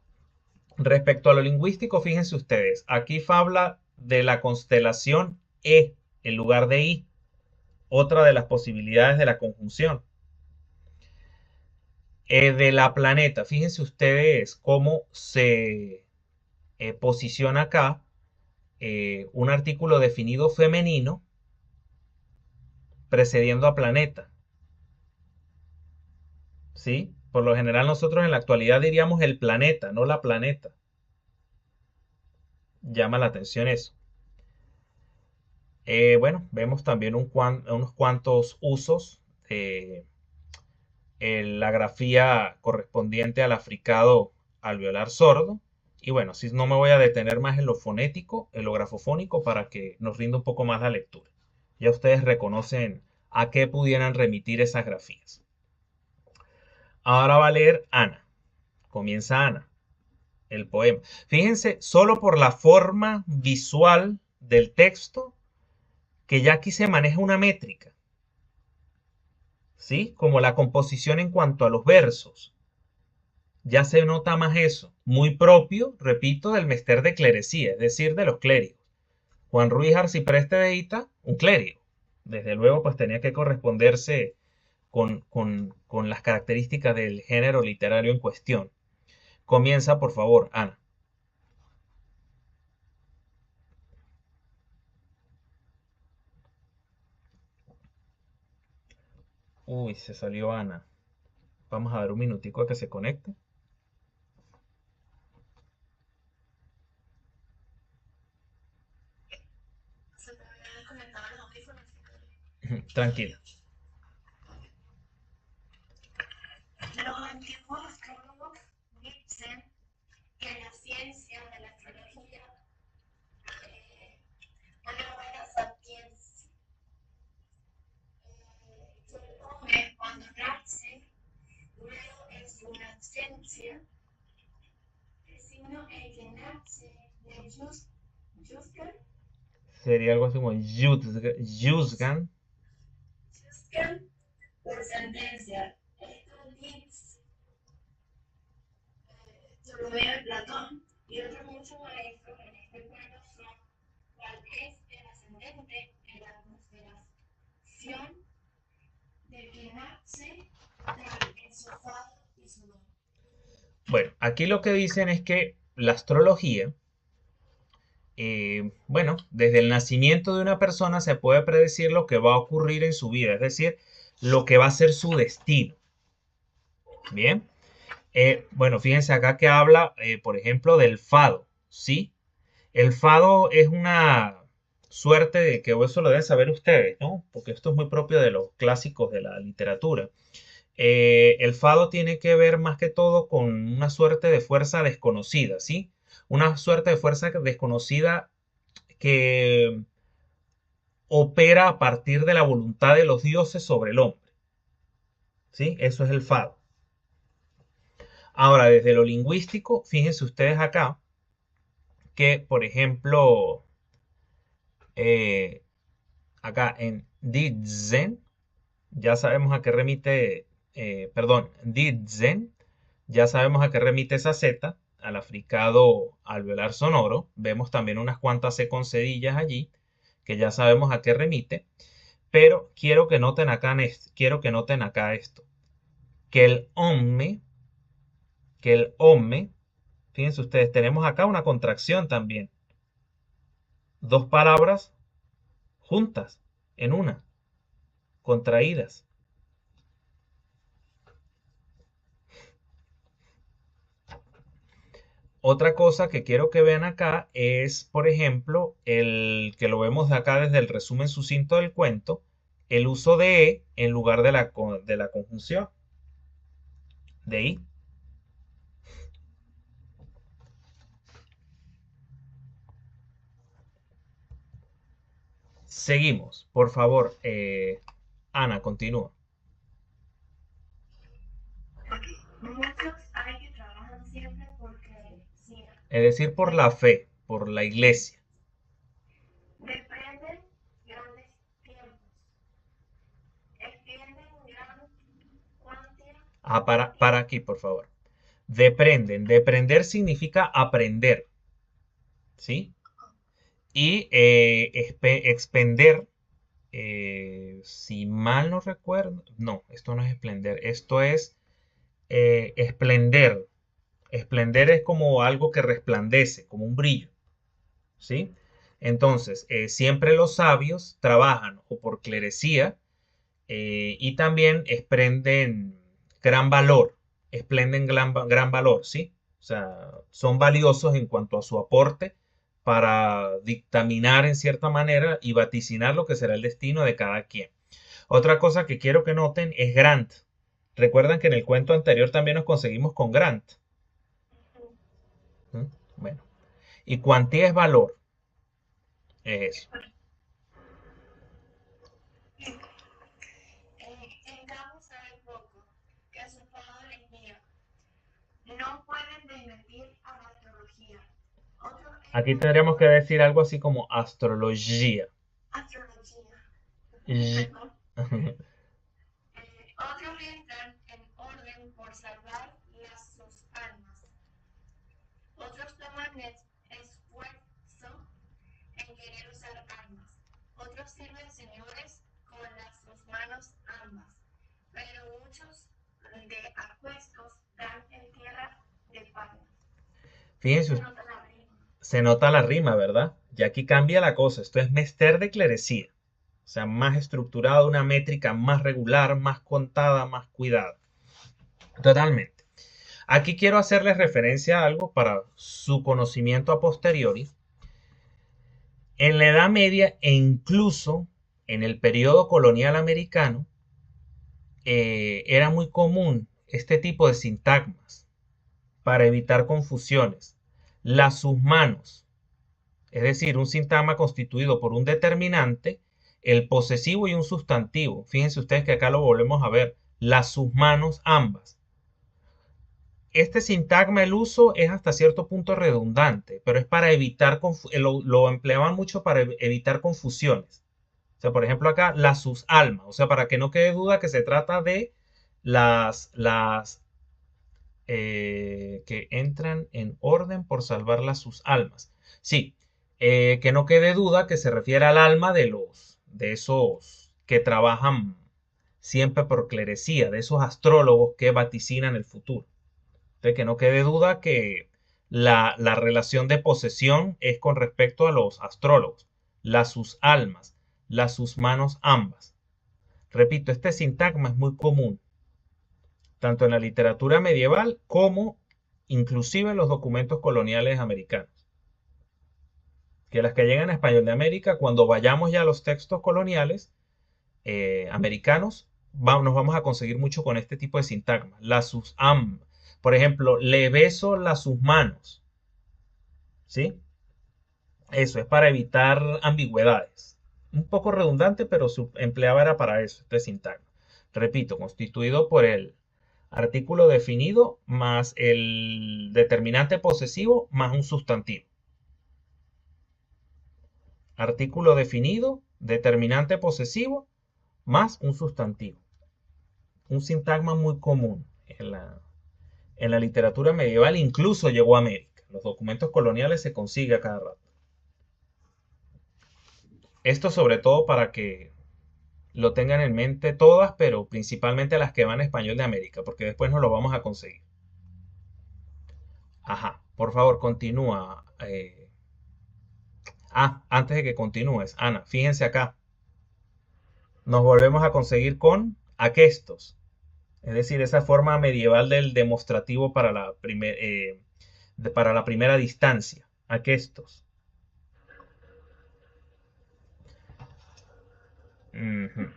Respecto a lo lingüístico, fíjense ustedes, aquí habla de la constelación E en lugar de I, otra de las posibilidades de la conjunción. De la planeta, fíjense ustedes cómo se posiciona acá un artículo definido femenino precediendo a planeta. ¿Sí? Por lo general nosotros en la actualidad diríamos el planeta, no la planeta. Llama la atención eso. Bueno, vemos también unos cuantos usos de la grafía correspondiente al africado alveolar sordo. Y bueno, si no me voy a detener más en lo fonético, en lo grafofónico, para que nos rinda un poco más la lectura. Ya ustedes reconocen a qué pudieran remitir esas grafías. Ahora va a leer Ana. Comienza Ana, el poema. Fíjense, solo por la forma visual del texto, que ya aquí se maneja una métrica, ¿sí? Como la composición en cuanto a los versos. Ya se nota más eso, muy propio, repito, del mester de clerecía, es decir, de los clérigos. Juan Ruiz Arcipreste de Ita, un clérigo. Desde luego, pues tenía que corresponderse con las características del género literario en cuestión. Comienza, por favor, Ana. Uy, se salió Ana. Vamos a dar un minutico a que se conecte. Tranquila. Los antiguos astrólogos dicen que la ciencia de la astrología una buena sapiencia. Que el hombre cuando nace, luego en su ausencia, el signo en que nace de Yusgan, Sería algo así como Yuzgan. por sentencia. Estos dice Ptolomeo y Platón y otros muchos maestros en este plano son cuál es el ascendente en la constelación de que nace en su fado y su don. Bueno, aquí lo que dicen es que la astrología, bueno, desde el nacimiento de una persona se puede predecir lo que va a ocurrir en su vida, es decir, lo que va a ser su destino. Bien. Bueno, fíjense acá que habla, por ejemplo, del fado, ¿sí? El fado es una suerte de que eso lo deben saber ustedes, ¿no? Porque esto es muy propio de los clásicos de la literatura. El fado tiene que ver más que todo con una suerte de fuerza desconocida, ¿sí? Una suerte de fuerza desconocida que opera a partir de la voluntad de los dioses sobre el hombre, ¿sí? Eso es el fado. Ahora, desde lo lingüístico, fíjense ustedes acá que, por ejemplo, eh, acá en Ditzen, ya sabemos a qué remite, perdón, Ditzen, ya sabemos a qué remite esa Z, al africado alveolar sonoro. Vemos también unas cuantas C con cedillas allí, que ya sabemos a qué remite. Pero quiero que noten acá, esto, que el homme, fíjense ustedes, tenemos acá una contracción también. Dos palabras juntas en una, contraídas. Otra cosa que quiero que vean acá es, por ejemplo, el que lo vemos de acá desde el resumen sucinto del cuento, el uso de E en lugar de la conjunción de I. Seguimos, por favor, Ana, continúa. Muchos hay que trabajan siempre porque sí, Es decir, por la fe, por la iglesia. dependen grandes tiempos. Ah, para aquí, por favor. Deprenden. Deprender significa aprender, ¿sí? Y expender, si mal no recuerdo, no, esto no es esplender, esto es esplender. Esplender es como algo que resplandece, como un brillo, ¿sí? Entonces, siempre los sabios trabajan o por clerecía y también esplenden gran valor, esplenden gran valor, ¿sí? O sea, son valiosos en cuanto a su aporte para dictaminar en cierta manera y vaticinar lo que será el destino de cada quien. Otra cosa que quiero que noten es Grant. Recuerdan que en el cuento anterior también nos conseguimos con Grant. ¿Mm? Bueno, y cuantía es valor, es eso. Entramos hace poco que sus padres míos no pueden desmentir a la astrología. Otros Aquí entran en tendríamos que decir algo así como astrología. astrología. Y- Perdón. Otros entran en orden por salvar sus almas. Otros toman esfuerzo en querer usar armas. Otros sirven señores con sus manos ambas. Pero muchos de apuestos dan en tierra de palmas. Fíjense, Se nota la rima. se nota la rima, ¿verdad? Y aquí cambia la cosa. Esto es mester de clerecía. O sea, más estructurado, una métrica más regular, más contada, más cuidada. Totalmente. Aquí quiero hacerles referencia a algo para su conocimiento a posteriori. En la Edad Media e incluso en el periodo colonial americano, era muy común este tipo de sintagmas para evitar confusiones. Las sus manos, es decir, un sintagma constituido por un determinante, el posesivo y un sustantivo. Fíjense ustedes que acá lo volvemos a ver. Las sus manos ambas. Este sintagma, el uso es hasta cierto punto redundante, pero es para evitar, lo empleaban mucho para evitar confusiones. O sea, por ejemplo acá, las sus almas. O sea, para que no quede duda que se trata de las que entran en orden por salvarlas sus almas. Sí, que no quede duda que se refiere al alma de esos que trabajan siempre por clerecía, de esos astrólogos que vaticinan el futuro. De que no quede duda que la relación de posesión es con respecto a los astrólogos, las sus almas, las sus manos ambas. Repito, este sintagma es muy común tanto en la literatura medieval como inclusive en los documentos coloniales americanos. Que las que llegan a español de América, cuando vayamos ya a los textos coloniales americanos, nos vamos a conseguir mucho con este tipo de sintagmas. La sus am, por ejemplo, le beso las sus manos, ¿sí? Eso es para evitar ambigüedades. Un poco redundante, pero su empleaba era para eso, este sintagma. Repito, constituido por el artículo definido más el determinante posesivo más un sustantivo. Artículo definido, determinante posesivo más un sustantivo. Un sintagma muy común en la literatura medieval, incluso llegó a América. Los documentos coloniales se consigue a cada rato. Esto sobre todo para que lo tengan en mente todas, pero principalmente las que van a español de América, porque después no lo vamos a conseguir. Ajá, por favor, continúa. Antes de que continúes, Ana, fíjense acá. Nos volvemos a conseguir con aquestos. Es decir, esa forma medieval del demostrativo para la primera distancia. Aquestos. Ujú.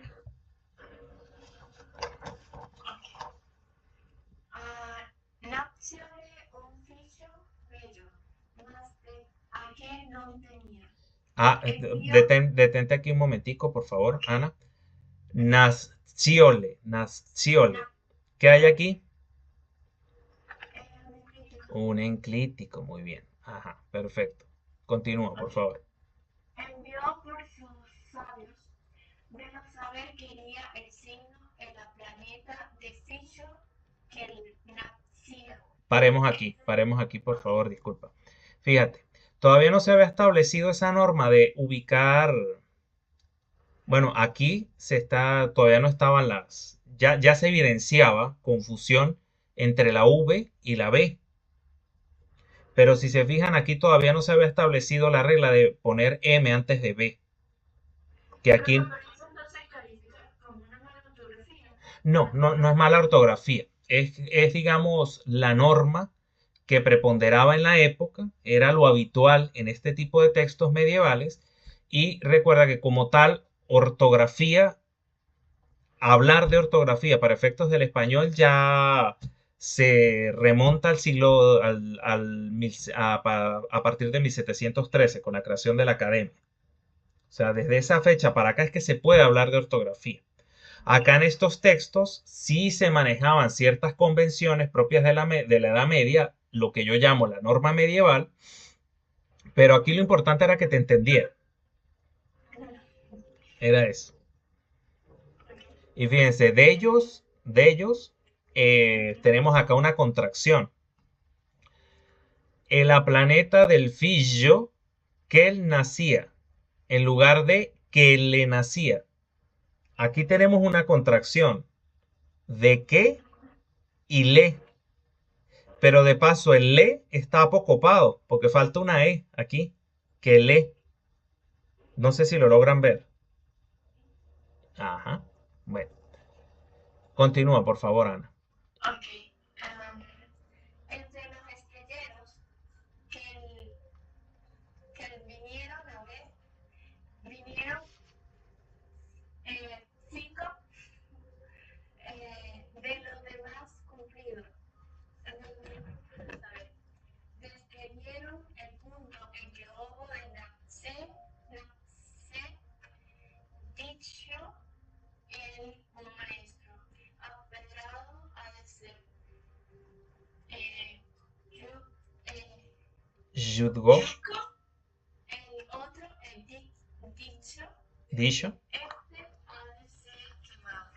Nazione ufficio bello, mas a que no tenía. Detente aquí un momentico, por favor, Ana. Naziole, naziole. ¿Qué hay aquí? Un enclítico, muy bien. Ajá, perfecto. Continúa, por favor. Envió por sus sabios, de no saber quería el signo en la planeta de Ficho Paremos aquí, por favor, disculpa. Fíjate, todavía no se había establecido esa norma de ubicar. Bueno, aquí todavía no estaban ya se evidenciaba confusión entre la V y la B. Pero si se fijan, aquí todavía no se había establecido la regla de poner M antes de B. Que aquí. No, no es mala ortografía. Digamos, la norma que preponderaba en la época, era lo habitual en este tipo de textos medievales. Y recuerda que como tal, ortografía, hablar de ortografía para efectos del español ya se remonta al siglo, a partir de 1713, con la creación de la academia. O sea, desde esa fecha para acá es que se puede hablar de ortografía. Acá en estos textos sí se manejaban ciertas convenciones propias de la Edad Media, lo que yo llamo la norma medieval, pero aquí lo importante era que te entendiera. Era eso. Y fíjense, de ellos tenemos acá una contracción. En la planeta del figlio que él nacía, en lugar de que le nacía. Aquí tenemos una contracción de que y le. Pero de paso el le está apocopado porque falta una E aquí. Que le. No sé si lo logran ver. Ajá. Bueno. Continúa, por favor, Ana. Ok. Entre los estrelleros que vinieron a ver, vinieron 5 de los demás cumplidos. Describieron el punto en que hubo de nacer, dicho el maestro, aferrado a decir, Juzgó. el otro, el dicho, Dicho. este ha de ser quemado.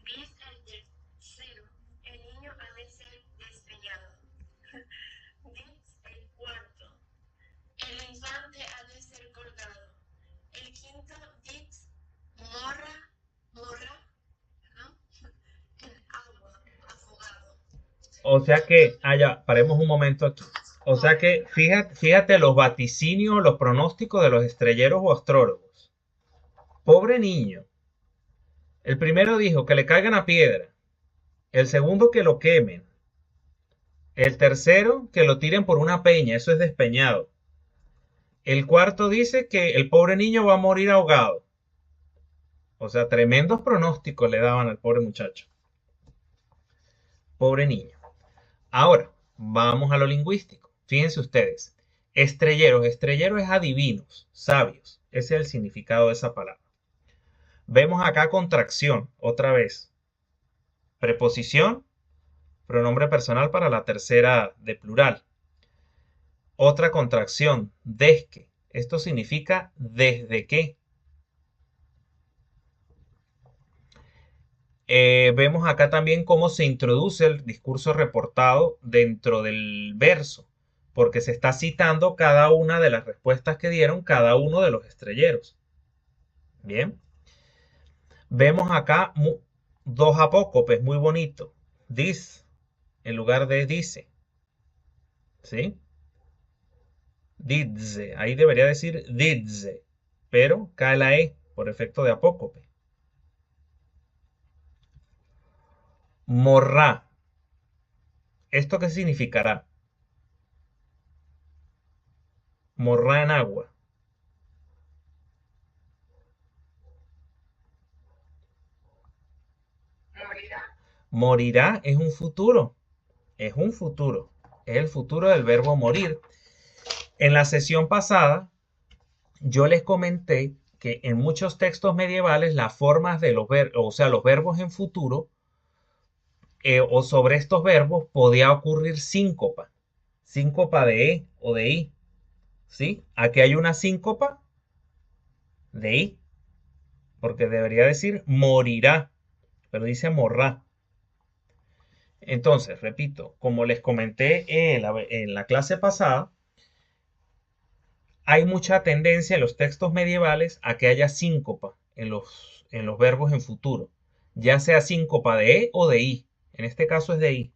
Dice el tercero, el niño ha de ser despeñado. Dice el cuarto, el infante ha de ser colgado. El quinto, dice morra, ¿no? En agua, afogado. O sea que, paremos un momento aquí. O sea que, fíjate los vaticinios, los pronósticos de los estrelleros o astrólogos. Pobre niño. El primero dijo que le caigan a piedra. El segundo que lo quemen. El tercero que lo tiren por una peña. Eso es despeñado. El cuarto dice que el pobre niño va a morir ahogado. O sea, tremendos pronósticos le daban al pobre muchacho. Pobre niño. Ahora, vamos a lo lingüístico. Fíjense ustedes. Estrelleros es adivinos, sabios. Ese es el significado de esa palabra. Vemos acá contracción, otra vez. Preposición, pronombre personal para la tercera de plural. Otra contracción, desque. Esto significa desde qué. Vemos acá también cómo se introduce el discurso reportado dentro del verso, porque se está citando cada una de las respuestas que dieron cada uno de los estrelleros. Bien. Vemos acá dos apócopes muy bonitos. Dis en lugar de dice. ¿Sí? Didze. Ahí debería decir didze, pero cae la E por efecto de apócope. Morrá. ¿Esto qué significará? Morrá en agua. Morirá es un futuro. Es un futuro. Es el futuro del verbo morir. En la sesión pasada, yo les comenté que en muchos textos medievales las formas de los verbos, o sea, los verbos en futuro, o sobre estos verbos podía ocurrir síncopa. Síncopa de E o de I. ¿Sí? Aquí hay una síncopa de I. Porque debería decir morirá. Pero dice morrá. Entonces, repito, como les comenté en la clase pasada, hay mucha tendencia en los textos medievales a que haya síncopa en los verbos en futuro, ya sea síncopa de E o de I. En este caso es de I.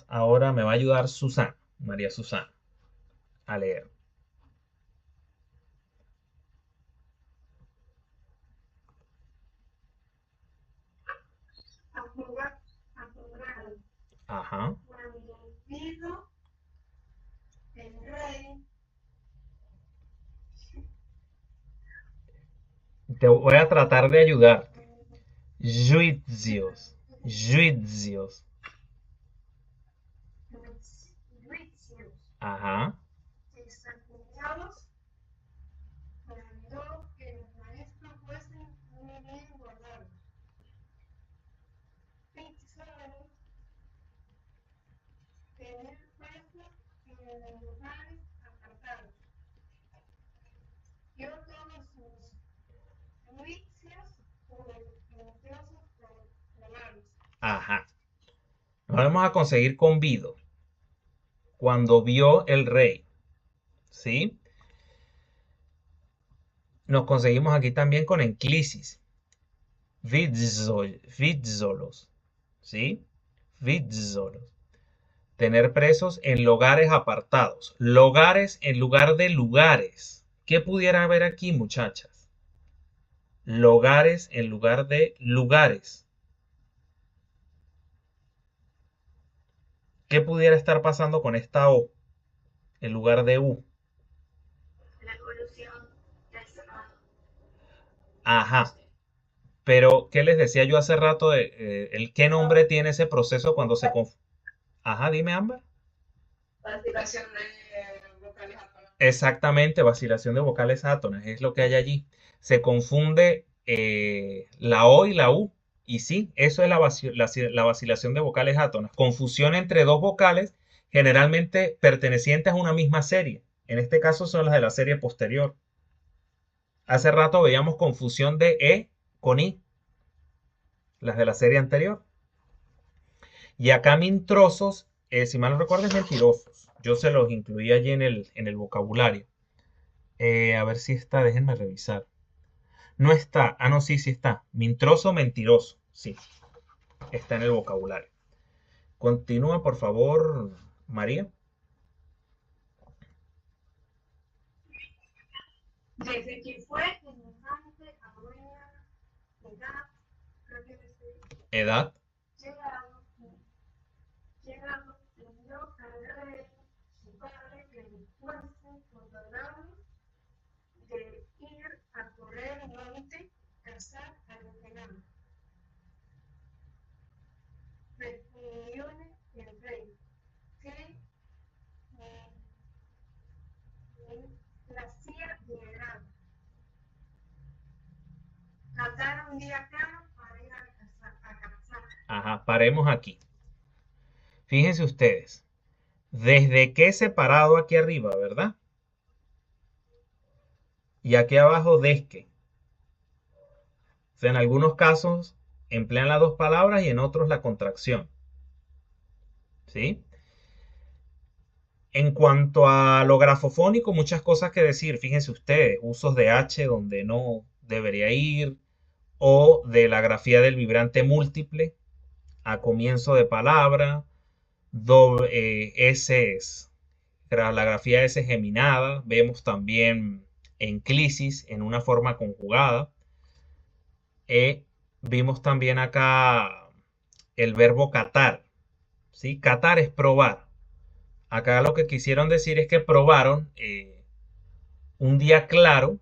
Ahora me va a ayudar Susana, María Susana, a leer. Ajá. Cuando vino el rey. Te voy a tratar de ayudar. Juicios. Juicios. Ajá. Desacuerdados, mandó que los maestros fuesen muy bien guardados. Pensaron tener puestos en los lugares apartados. Dio todos sus juicios religiosos polares. Ajá. Nos vamos a conseguir con Vido. Cuando vio el rey. ¿Sí? Nos conseguimos aquí también con enclisis. Vidzolos. ¿Sí? Vidzolos. Tener presos en lugares apartados. Lugares en lugar de lugares. ¿Qué pudiera haber aquí, muchachas? Lugares en lugar de lugares. ¿Qué pudiera estar pasando con esta O en lugar de U? La evolución del sonoro. Ajá. Pero, ¿qué les decía yo hace rato? ¿Qué nombre tiene ese proceso cuando se confunde? Ajá, dime, Ámbar. Vacilación de vocales átonas. Exactamente, vacilación de vocales átonas, es lo que hay allí. Se confunde la O y la U. Y sí, eso es la vacilación de vocales átonas. Confusión entre dos vocales, generalmente pertenecientes a una misma serie. En este caso son las de la serie posterior. Hace rato veíamos confusión de E con I, las de la serie anterior. Y acá mintrosos, si mal no recuerdo, es mentirosos. Yo se los incluí allí en el vocabulario. A ver si está, déjenme revisar. No está, no, sí, sí está. Mintroso, mentiroso, sí, está en el vocabulario. Continúa, por favor, María. Desde que fue semejante a buena edad, creo que Edad. llegado, pidió al rey su padre que le fuese ordenado de ir a correr el monte, cazar a los enanos. Respondióle el rey que la hacía de grado. Cazar un día claro para ir a cazar. Ajá, paremos aquí. Fíjense ustedes. Desde que separado aquí arriba, ¿verdad? Y aquí abajo desque. O sea, en algunos casos emplean las dos palabras y en otros la contracción. ¿Sí? En cuanto a lo grafofónico, muchas cosas que decir. Fíjense ustedes, usos de H donde no debería ir, o de la grafía del vibrante múltiple a comienzo de palabra, S es la grafía S geminada, vemos también enclisis en una forma conjugada. Vimos también acá el verbo catar, ¿sí? Catar es probar. Acá lo que quisieron decir es que probaron un día claro,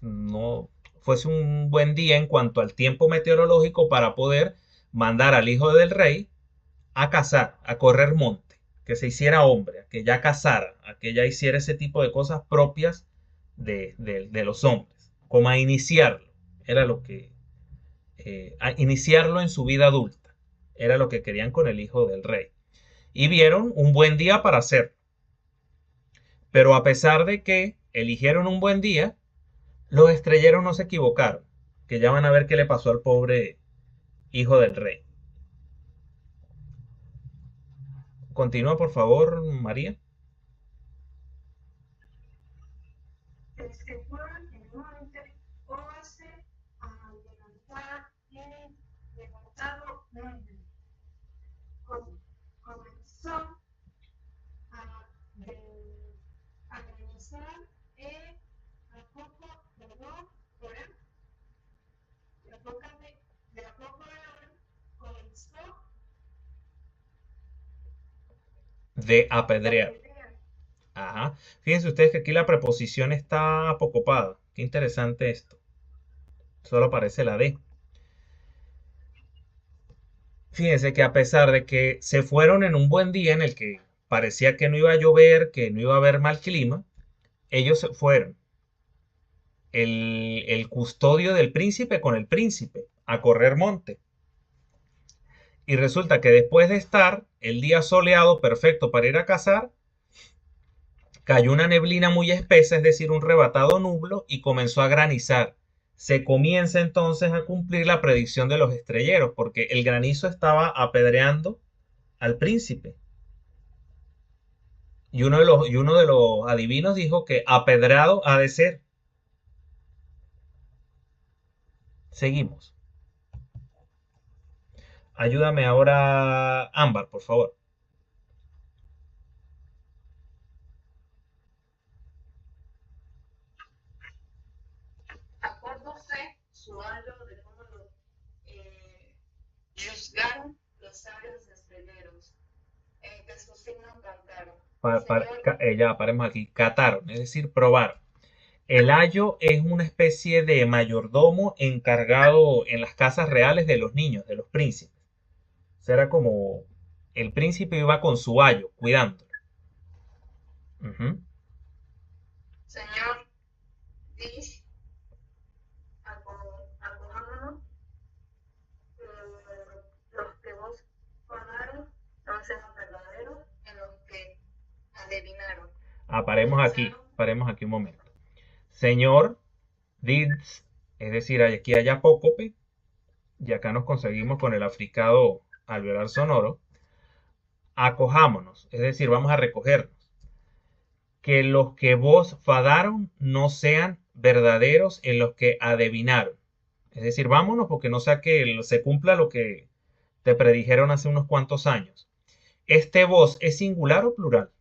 no fuese un buen día en cuanto al tiempo meteorológico para poder mandar al hijo del rey a cazar, a correr monte, que se hiciera hombre, a que ya cazara, a que ya hiciera ese tipo de cosas propias de los hombres, como a iniciarlo, era lo que, a iniciarlo en su vida adulta. Era lo que querían con el hijo del rey. Y vieron un buen día para hacerlo. Pero a pesar de que eligieron un buen día, los estrelleros no se equivocaron. Que ya van a ver qué le pasó al pobre hijo del rey. Continúa, por favor, María. De apedrear. Ajá. Fíjense ustedes que aquí la preposición está apocopada. Qué interesante esto. Solo aparece la D. Fíjense que a pesar de que se fueron en un buen día en el que parecía que no iba a llover, que no iba a haber mal clima, ellos se fueron. El custodio del príncipe con el príncipe a correr monte. Y resulta que después de estar el día soleado perfecto para ir a cazar, cayó una neblina muy espesa, es decir, un rebatado nublo, y comenzó a granizar. Se comienza entonces a cumplir la predicción de los estrelleros, porque el granizo estaba apedreando al príncipe. Y uno de los adivinos dijo que apedrado ha de ser. Seguimos. Ayúdame ahora, Ámbar, por favor. Acordóse su ayo de cómo juzgaron los sabios estrelleros, que sus signos cantaron. Ya, paremos aquí. Cataron, es decir, probaron. El ayo es una especie de mayordomo encargado en las casas reales de los niños, de los príncipes. Será como el príncipe iba con su ayo, cuidándolo. Ujú. Señor, di, acojámonos, los que vos pagaron no sean verdaderos en los que adivinaron. Paremos aquí un momento. Señor, dids, es decir, aquí hay apócope, y acá nos conseguimos con el africado alveolar sonoro. Acojámonos, es decir, vamos a recogernos. Que los que vos fadaron no sean verdaderos en los que adivinaron. Es decir, vámonos porque no sea que se cumpla lo que te predijeron hace unos cuantos años. ¿Este vos es singular o plural?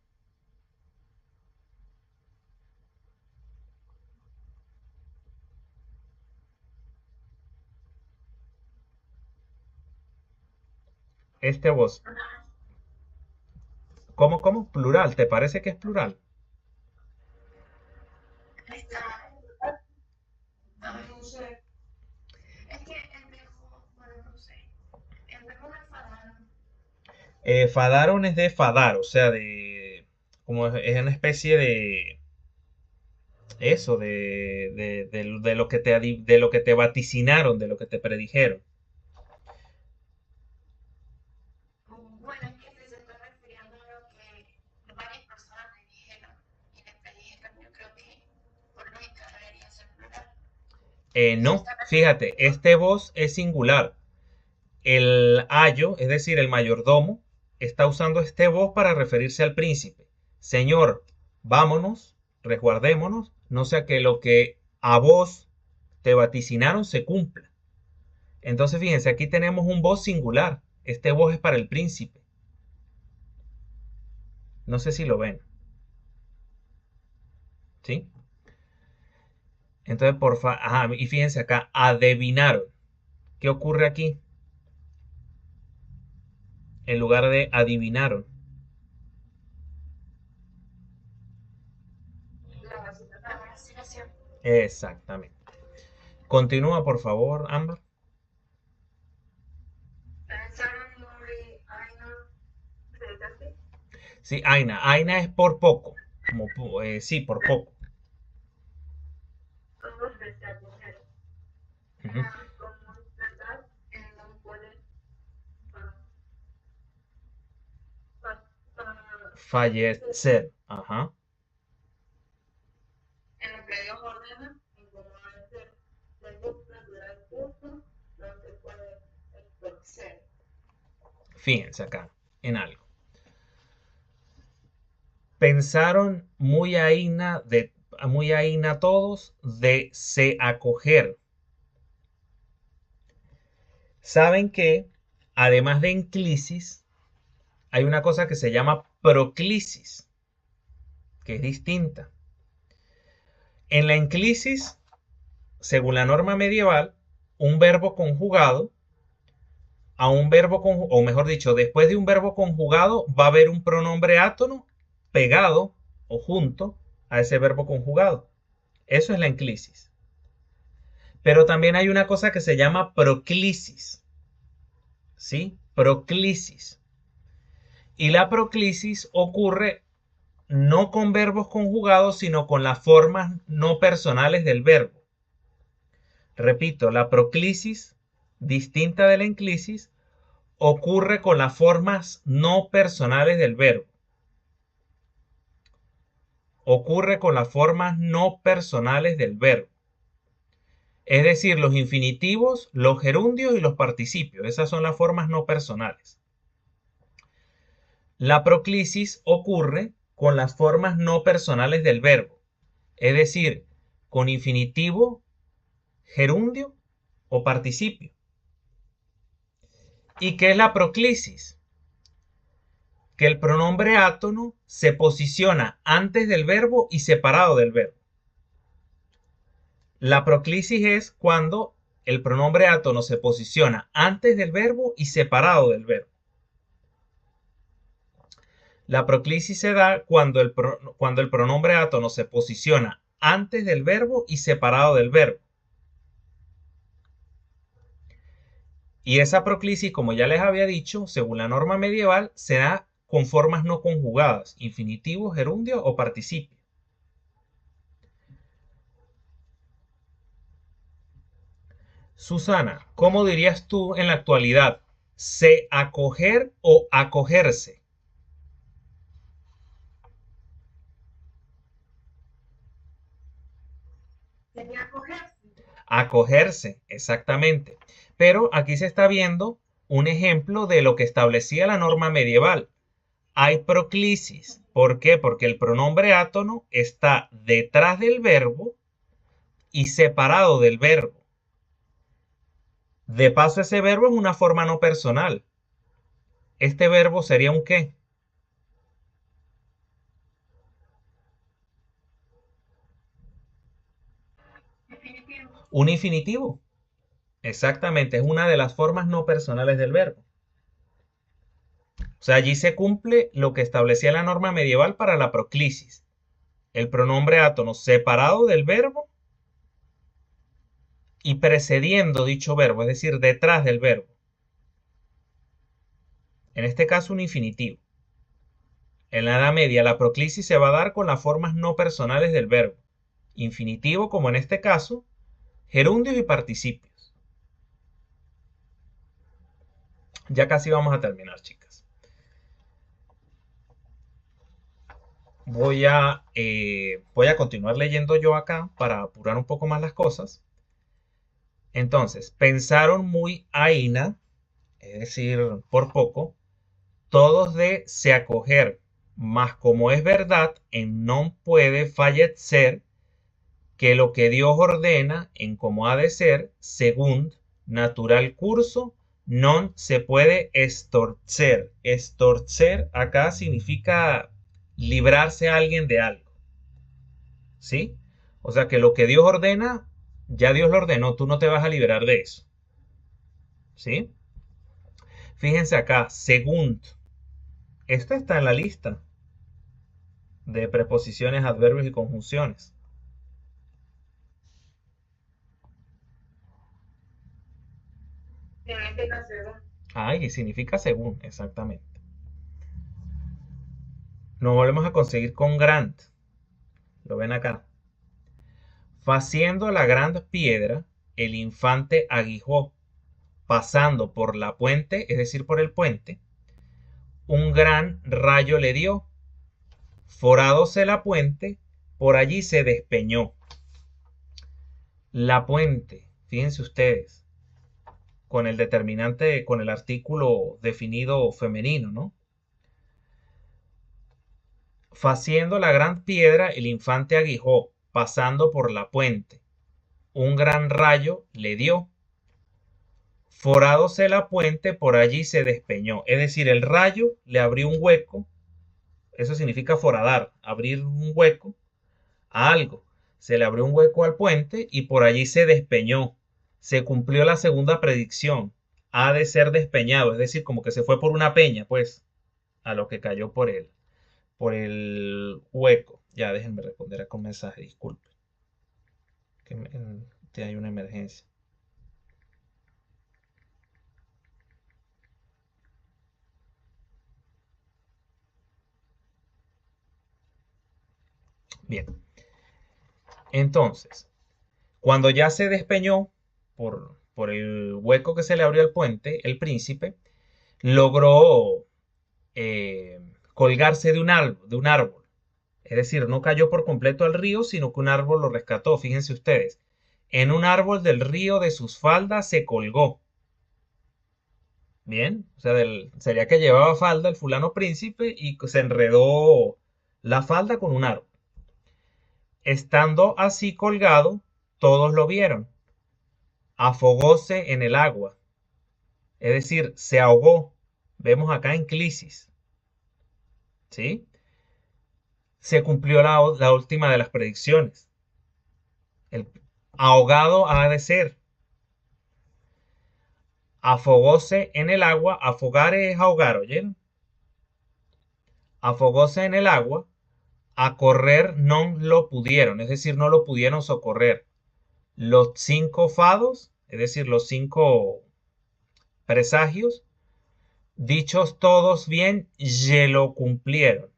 Este vos. ¿Cómo? Plural. ¿Te parece que es plural? No sé. Es que el viejo, bueno, no sé. El viejo me fadaron. Fadaron es de fadar, o sea, de... Como es una especie de... Eso, de lo que de lo que te vaticinaron, de lo que te predijeron. Bueno, es que se está refiriendo a lo que varias personas me dijeron y les dije que yo creo que por lógica debería ser plural. No, fíjate, este vos es singular. El ayo, es decir, el mayordomo, está usando este vos para referirse al príncipe. Señor, vámonos, resguardémonos, no sea que lo que a vos te vaticinaron se cumpla. Entonces, fíjense, aquí tenemos un vos singular. Este vos es para el príncipe. No sé si lo ven. ¿Sí? Entonces, y fíjense acá, adivinaron. ¿Qué ocurre aquí? En lugar de adivinaron. La vacilación. Exactamente. Continúa, por favor, Ámbar. Pensaron muy, ay no, ¿se dice así? Sí, Aina. Aina es por poco. Sí, por poco. Todos desaparecieron. Ujú. Como verdad, no puede. Fallecer. Ajá. En lo que Dios ordena, en cómo ha de ser, según natural curso, no se puede estorcer. Fíjense acá en algo. Pensaron muy aína todos de se acoger. Saben que además de enclisis, hay una cosa que se llama proclisis, que es distinta. En la enclisis, según la norma medieval, un verbo conjugado o mejor dicho, después de un verbo conjugado va a haber un pronombre átono pegado o junto a ese verbo conjugado. Eso es la enclisis. Pero también hay una cosa que se llama proclisis. ¿Sí? Proclisis. Y la proclisis ocurre no con verbos conjugados, sino con las formas no personales del verbo. Repito, la proclisis, distinta de la enclisis, ocurre con las formas no personales del verbo. Ocurre con las formas no personales del verbo. Es decir, los infinitivos, los gerundios y los participios. Esas son las formas no personales. La proclisis ocurre con las formas no personales del verbo. Es decir, con infinitivo, gerundio o participio. ¿Y qué es la proclisis? Que el pronombre átono se posiciona antes del verbo y separado del verbo. La proclisis es cuando el pronombre átono se posiciona antes del verbo y separado del verbo. La proclisis se da cuando el pronombre átono se posiciona antes del verbo y separado del verbo. Y esa proclisis, como ya les había dicho, según la norma medieval, se da con formas no conjugadas, infinitivo, gerundio o participio. Susana, ¿cómo dirías tú en la actualidad? ¿Se acoger o acogerse? Sería acogerse. Acogerse, exactamente. Pero aquí se está viendo un ejemplo de lo que establecía la norma medieval. Hay proclisis. ¿Por qué? Porque el pronombre átono está detrás del verbo y separado del verbo. De paso, ese verbo es una forma no personal. Este verbo sería un ¿qué? Definitivo. Un infinitivo. Exactamente, es una de las formas no personales del verbo. O sea, allí se cumple lo que establecía la norma medieval para la proclisis. El pronombre átono separado del verbo y precediendo dicho verbo, es decir, detrás del verbo. En este caso, un infinitivo. En la Edad Media, la proclisis se va a dar con las formas no personales del verbo. Infinitivo, como en este caso, gerundios y participios. Ya casi vamos a terminar, chicas. Voy a continuar leyendo yo acá para apurar un poco más las cosas. Entonces, pensaron muy aína, es decir, por poco, todos de se acoger, mas como es verdad, en non puede fallecer, que lo que Dios ordena en como ha de ser, según natural curso, non se puede estorcer. Estorcer acá significa librarse a alguien de algo. ¿Sí? O sea que lo que Dios ordena, ya Dios lo ordenó, tú no te vas a liberar de eso. ¿Sí? Fíjense acá, según. Esto está en la lista de preposiciones, adverbios y conjunciones. Significa según. Y significa según, exactamente. Nos volvemos a conseguir con Grant. Lo ven acá. Faciendo la gran piedra, el infante aguijó, pasando por la puente, es decir, por el puente, un gran rayo le dio, Foradóse la puente, por allí se despeñó. La puente, fíjense ustedes, con el determinante, con el artículo definido femenino, ¿no? Faciendo la gran piedra, el infante aguijó, pasando por la puente. Un gran rayo le dio. Forádose la puente, por allí se despeñó. Es decir, el rayo le abrió un hueco. Eso significa foradar, abrir un hueco a algo. Se le abrió un hueco al puente y por allí se despeñó. Se cumplió la segunda predicción. Ha de ser despeñado, es decir, como que se fue por una peña, pues, a lo que cayó por el hueco. Ya, déjenme responder acá un mensaje, disculpe. Que hay una emergencia. Bien. Entonces, cuando ya se despeñó por el hueco que se le abrió al puente, el príncipe logró colgarse de un árbol. Es decir, no cayó por completo al río, sino que un árbol lo rescató. Fíjense ustedes. En un árbol del río de sus faldas se colgó. Bien, o sea, sería que llevaba falda el fulano príncipe y se enredó la falda con un árbol. Estando así colgado, todos lo vieron. Afogóse en el agua. Es decir, se ahogó. Vemos acá en Clisis. ¿Sí? Se cumplió la última de las predicciones. El ahogado ha de ser. Afogóse en el agua. Afogar es ahogar, ¿oyeron? Afogóse en el agua. A correr no lo pudieron. Es decir, no lo pudieron socorrer. Los 5 fados, es decir, los 5 presagios, dichos todos bien, ye lo cumplieron.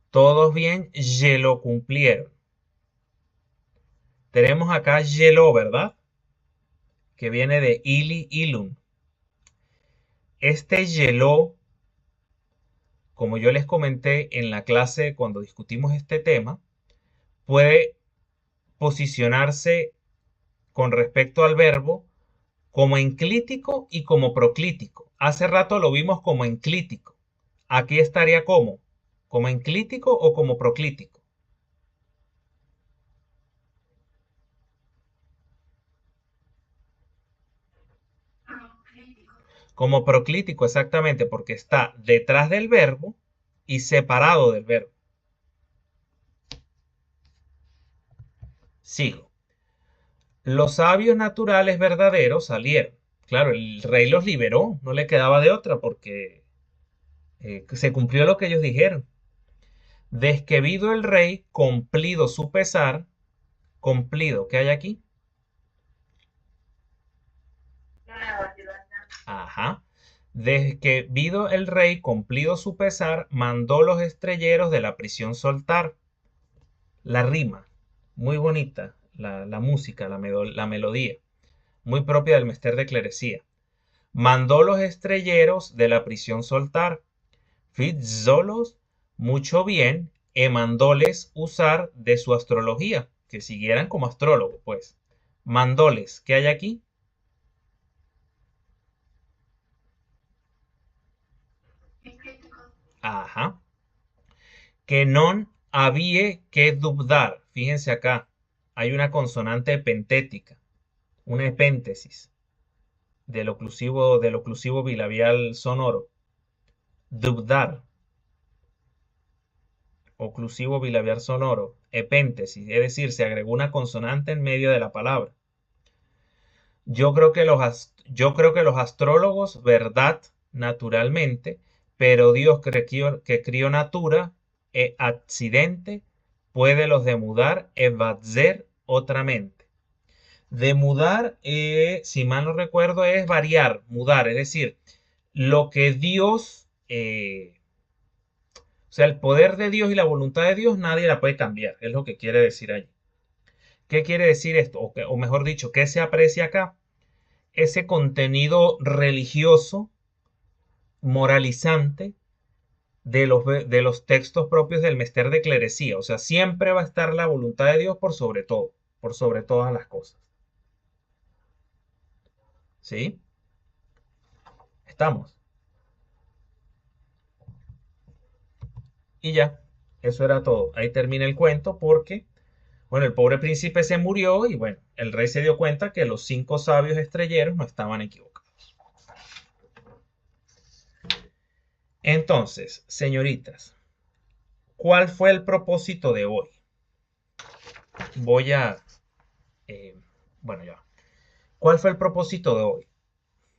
Todos bien, ye lo cumplieron. Tenemos acá yelo, ¿verdad? Que viene de ili, ilum. Este yelo, como yo les comenté en la clase cuando discutimos este tema, puede posicionarse con respecto al verbo como enclítico y como proclítico. Hace rato lo vimos como enclítico. Aquí estaría como enclítico o como proclítico. Como proclítico, exactamente, porque está detrás del verbo y separado del verbo. Sigo. Los sabios naturales verdaderos salieron. Claro, el rey los liberó, no le quedaba de otra porque se cumplió lo que ellos dijeron. Desquevido el rey, cumplido su pesar, cumplido, ¿qué hay aquí? Ajá. Desquevido el rey, cumplido su pesar, mandó los estrelleros de la prisión soltar. La rima, muy bonita, la música, la melodía, muy propia del mester de clerecía. Mandó los estrelleros de la prisión soltar. Fitzolos, mucho bien, e mandóles usar de su astrología, que siguieran como astrólogo, pues. Mandóles, ¿qué hay aquí? Ajá. Que non había que dubdar. Fíjense acá, hay una consonante epentética, una epéntesis del oclusivo bilabial sonoro. Dubdar, oclusivo bilabial sonoro, epéntesis, es decir, se agregó una consonante en medio de la palabra. Yo creo que los astrólogos, verdad, naturalmente, pero Dios que crió natura e accidente, puede los demudar e vazer otra mente. Demudar, si mal no recuerdo, es variar, mudar, es decir, lo que Dios, o sea, el poder de Dios y la voluntad de Dios nadie la puede cambiar, es lo que quiere decir allí. ¿Qué quiere decir esto? O mejor dicho, ¿qué se aprecia acá? Ese contenido religioso moralizante de los textos propios del Mester de Clerecía. O sea, siempre va a estar la voluntad de Dios por sobre todo, por sobre todas las cosas. ¿Sí? Estamos. Y ya, eso era todo. Ahí termina el cuento porque, bueno, el pobre príncipe se murió y bueno, el rey se dio cuenta que los 5 sabios estrelleros no estaban equivocados. Entonces, señoritas, ¿cuál fue el propósito de hoy? Voy a... bueno, ya. ¿Cuál fue el propósito de hoy?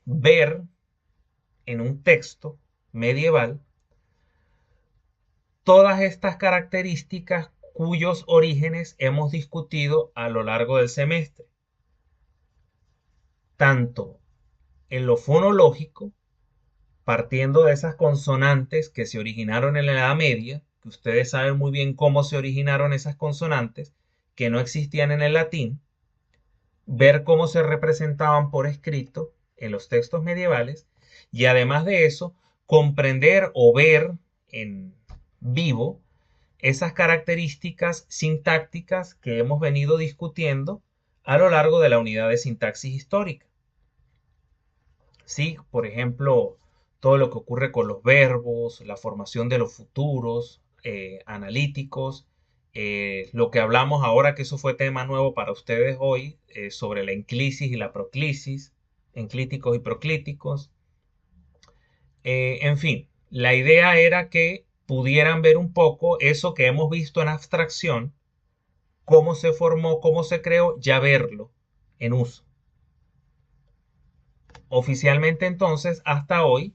Ver en un texto medieval todas estas características cuyos orígenes hemos discutido a lo largo del semestre, tanto en lo fonológico, partiendo de esas consonantes que se originaron en la Edad Media, que ustedes saben muy bien cómo se originaron esas consonantes, que no existían en el latín, ver cómo se representaban por escrito en los textos medievales, y además de eso, comprender o ver en vivo esas características sintácticas que hemos venido discutiendo a lo largo de la unidad de sintaxis histórica. Sí, por ejemplo, todo lo que ocurre con los verbos, la formación de los futuros analíticos, lo que hablamos ahora, que eso fue tema nuevo para ustedes hoy, sobre la enclisis y la proclisis, enclíticos y proclíticos. En fin, la idea era que pudieran ver un poco eso que hemos visto en abstracción, cómo se formó, cómo se creó, ya verlo en uso. Oficialmente entonces, hasta hoy,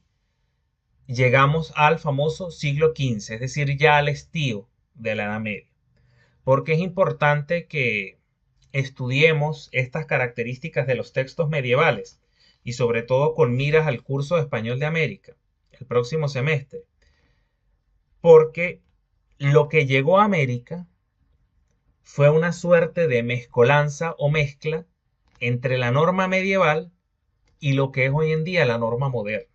llegamos al famoso siglo XV, es decir, ya al estío de la Edad Media. Porque es importante que estudiemos estas características de los textos medievales y sobre todo con miras al curso de Español de América el próximo semestre. Porque lo que llegó a América fue una suerte de mezcolanza o mezcla entre la norma medieval y lo que es hoy en día la norma moderna.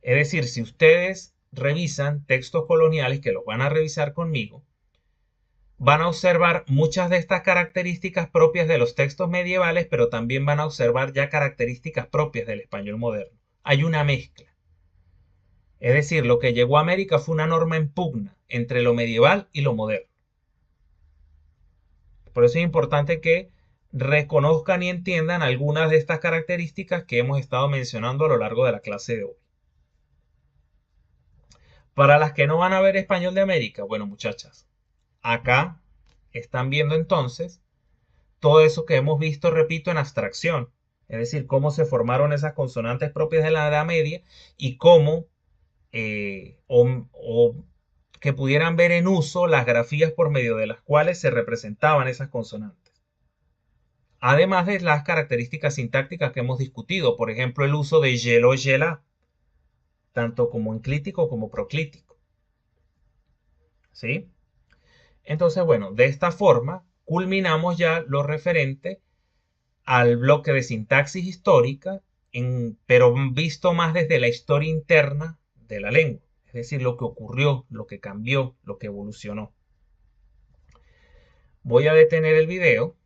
Es decir, si ustedes revisan textos coloniales, que los van a revisar conmigo, van a observar muchas de estas características propias de los textos medievales, pero también van a observar ya características propias del español moderno. Hay una mezcla. Es decir, lo que llegó a América fue una norma en pugna entre lo medieval y lo moderno. Por eso es importante que reconozcan y entiendan algunas de estas características que hemos estado mencionando a lo largo de la clase de hoy. Para las que no van a ver Español de América, bueno, muchachas, acá están viendo entonces todo eso que hemos visto, repito, en abstracción. Es decir, cómo se formaron esas consonantes propias de la Edad Media y cómo, o que pudieran ver en uso las grafías por medio de las cuales se representaban esas consonantes. Además de las características sintácticas que hemos discutido, por ejemplo, el uso de yelo, yela, tanto como enclítico como proclítico. ¿Sí? Entonces, bueno, de esta forma culminamos ya lo referente al bloque de sintaxis histórica, pero visto más desde la historia interna de la lengua, es decir, lo que ocurrió, lo que cambió, lo que evolucionó. Voy a detener el video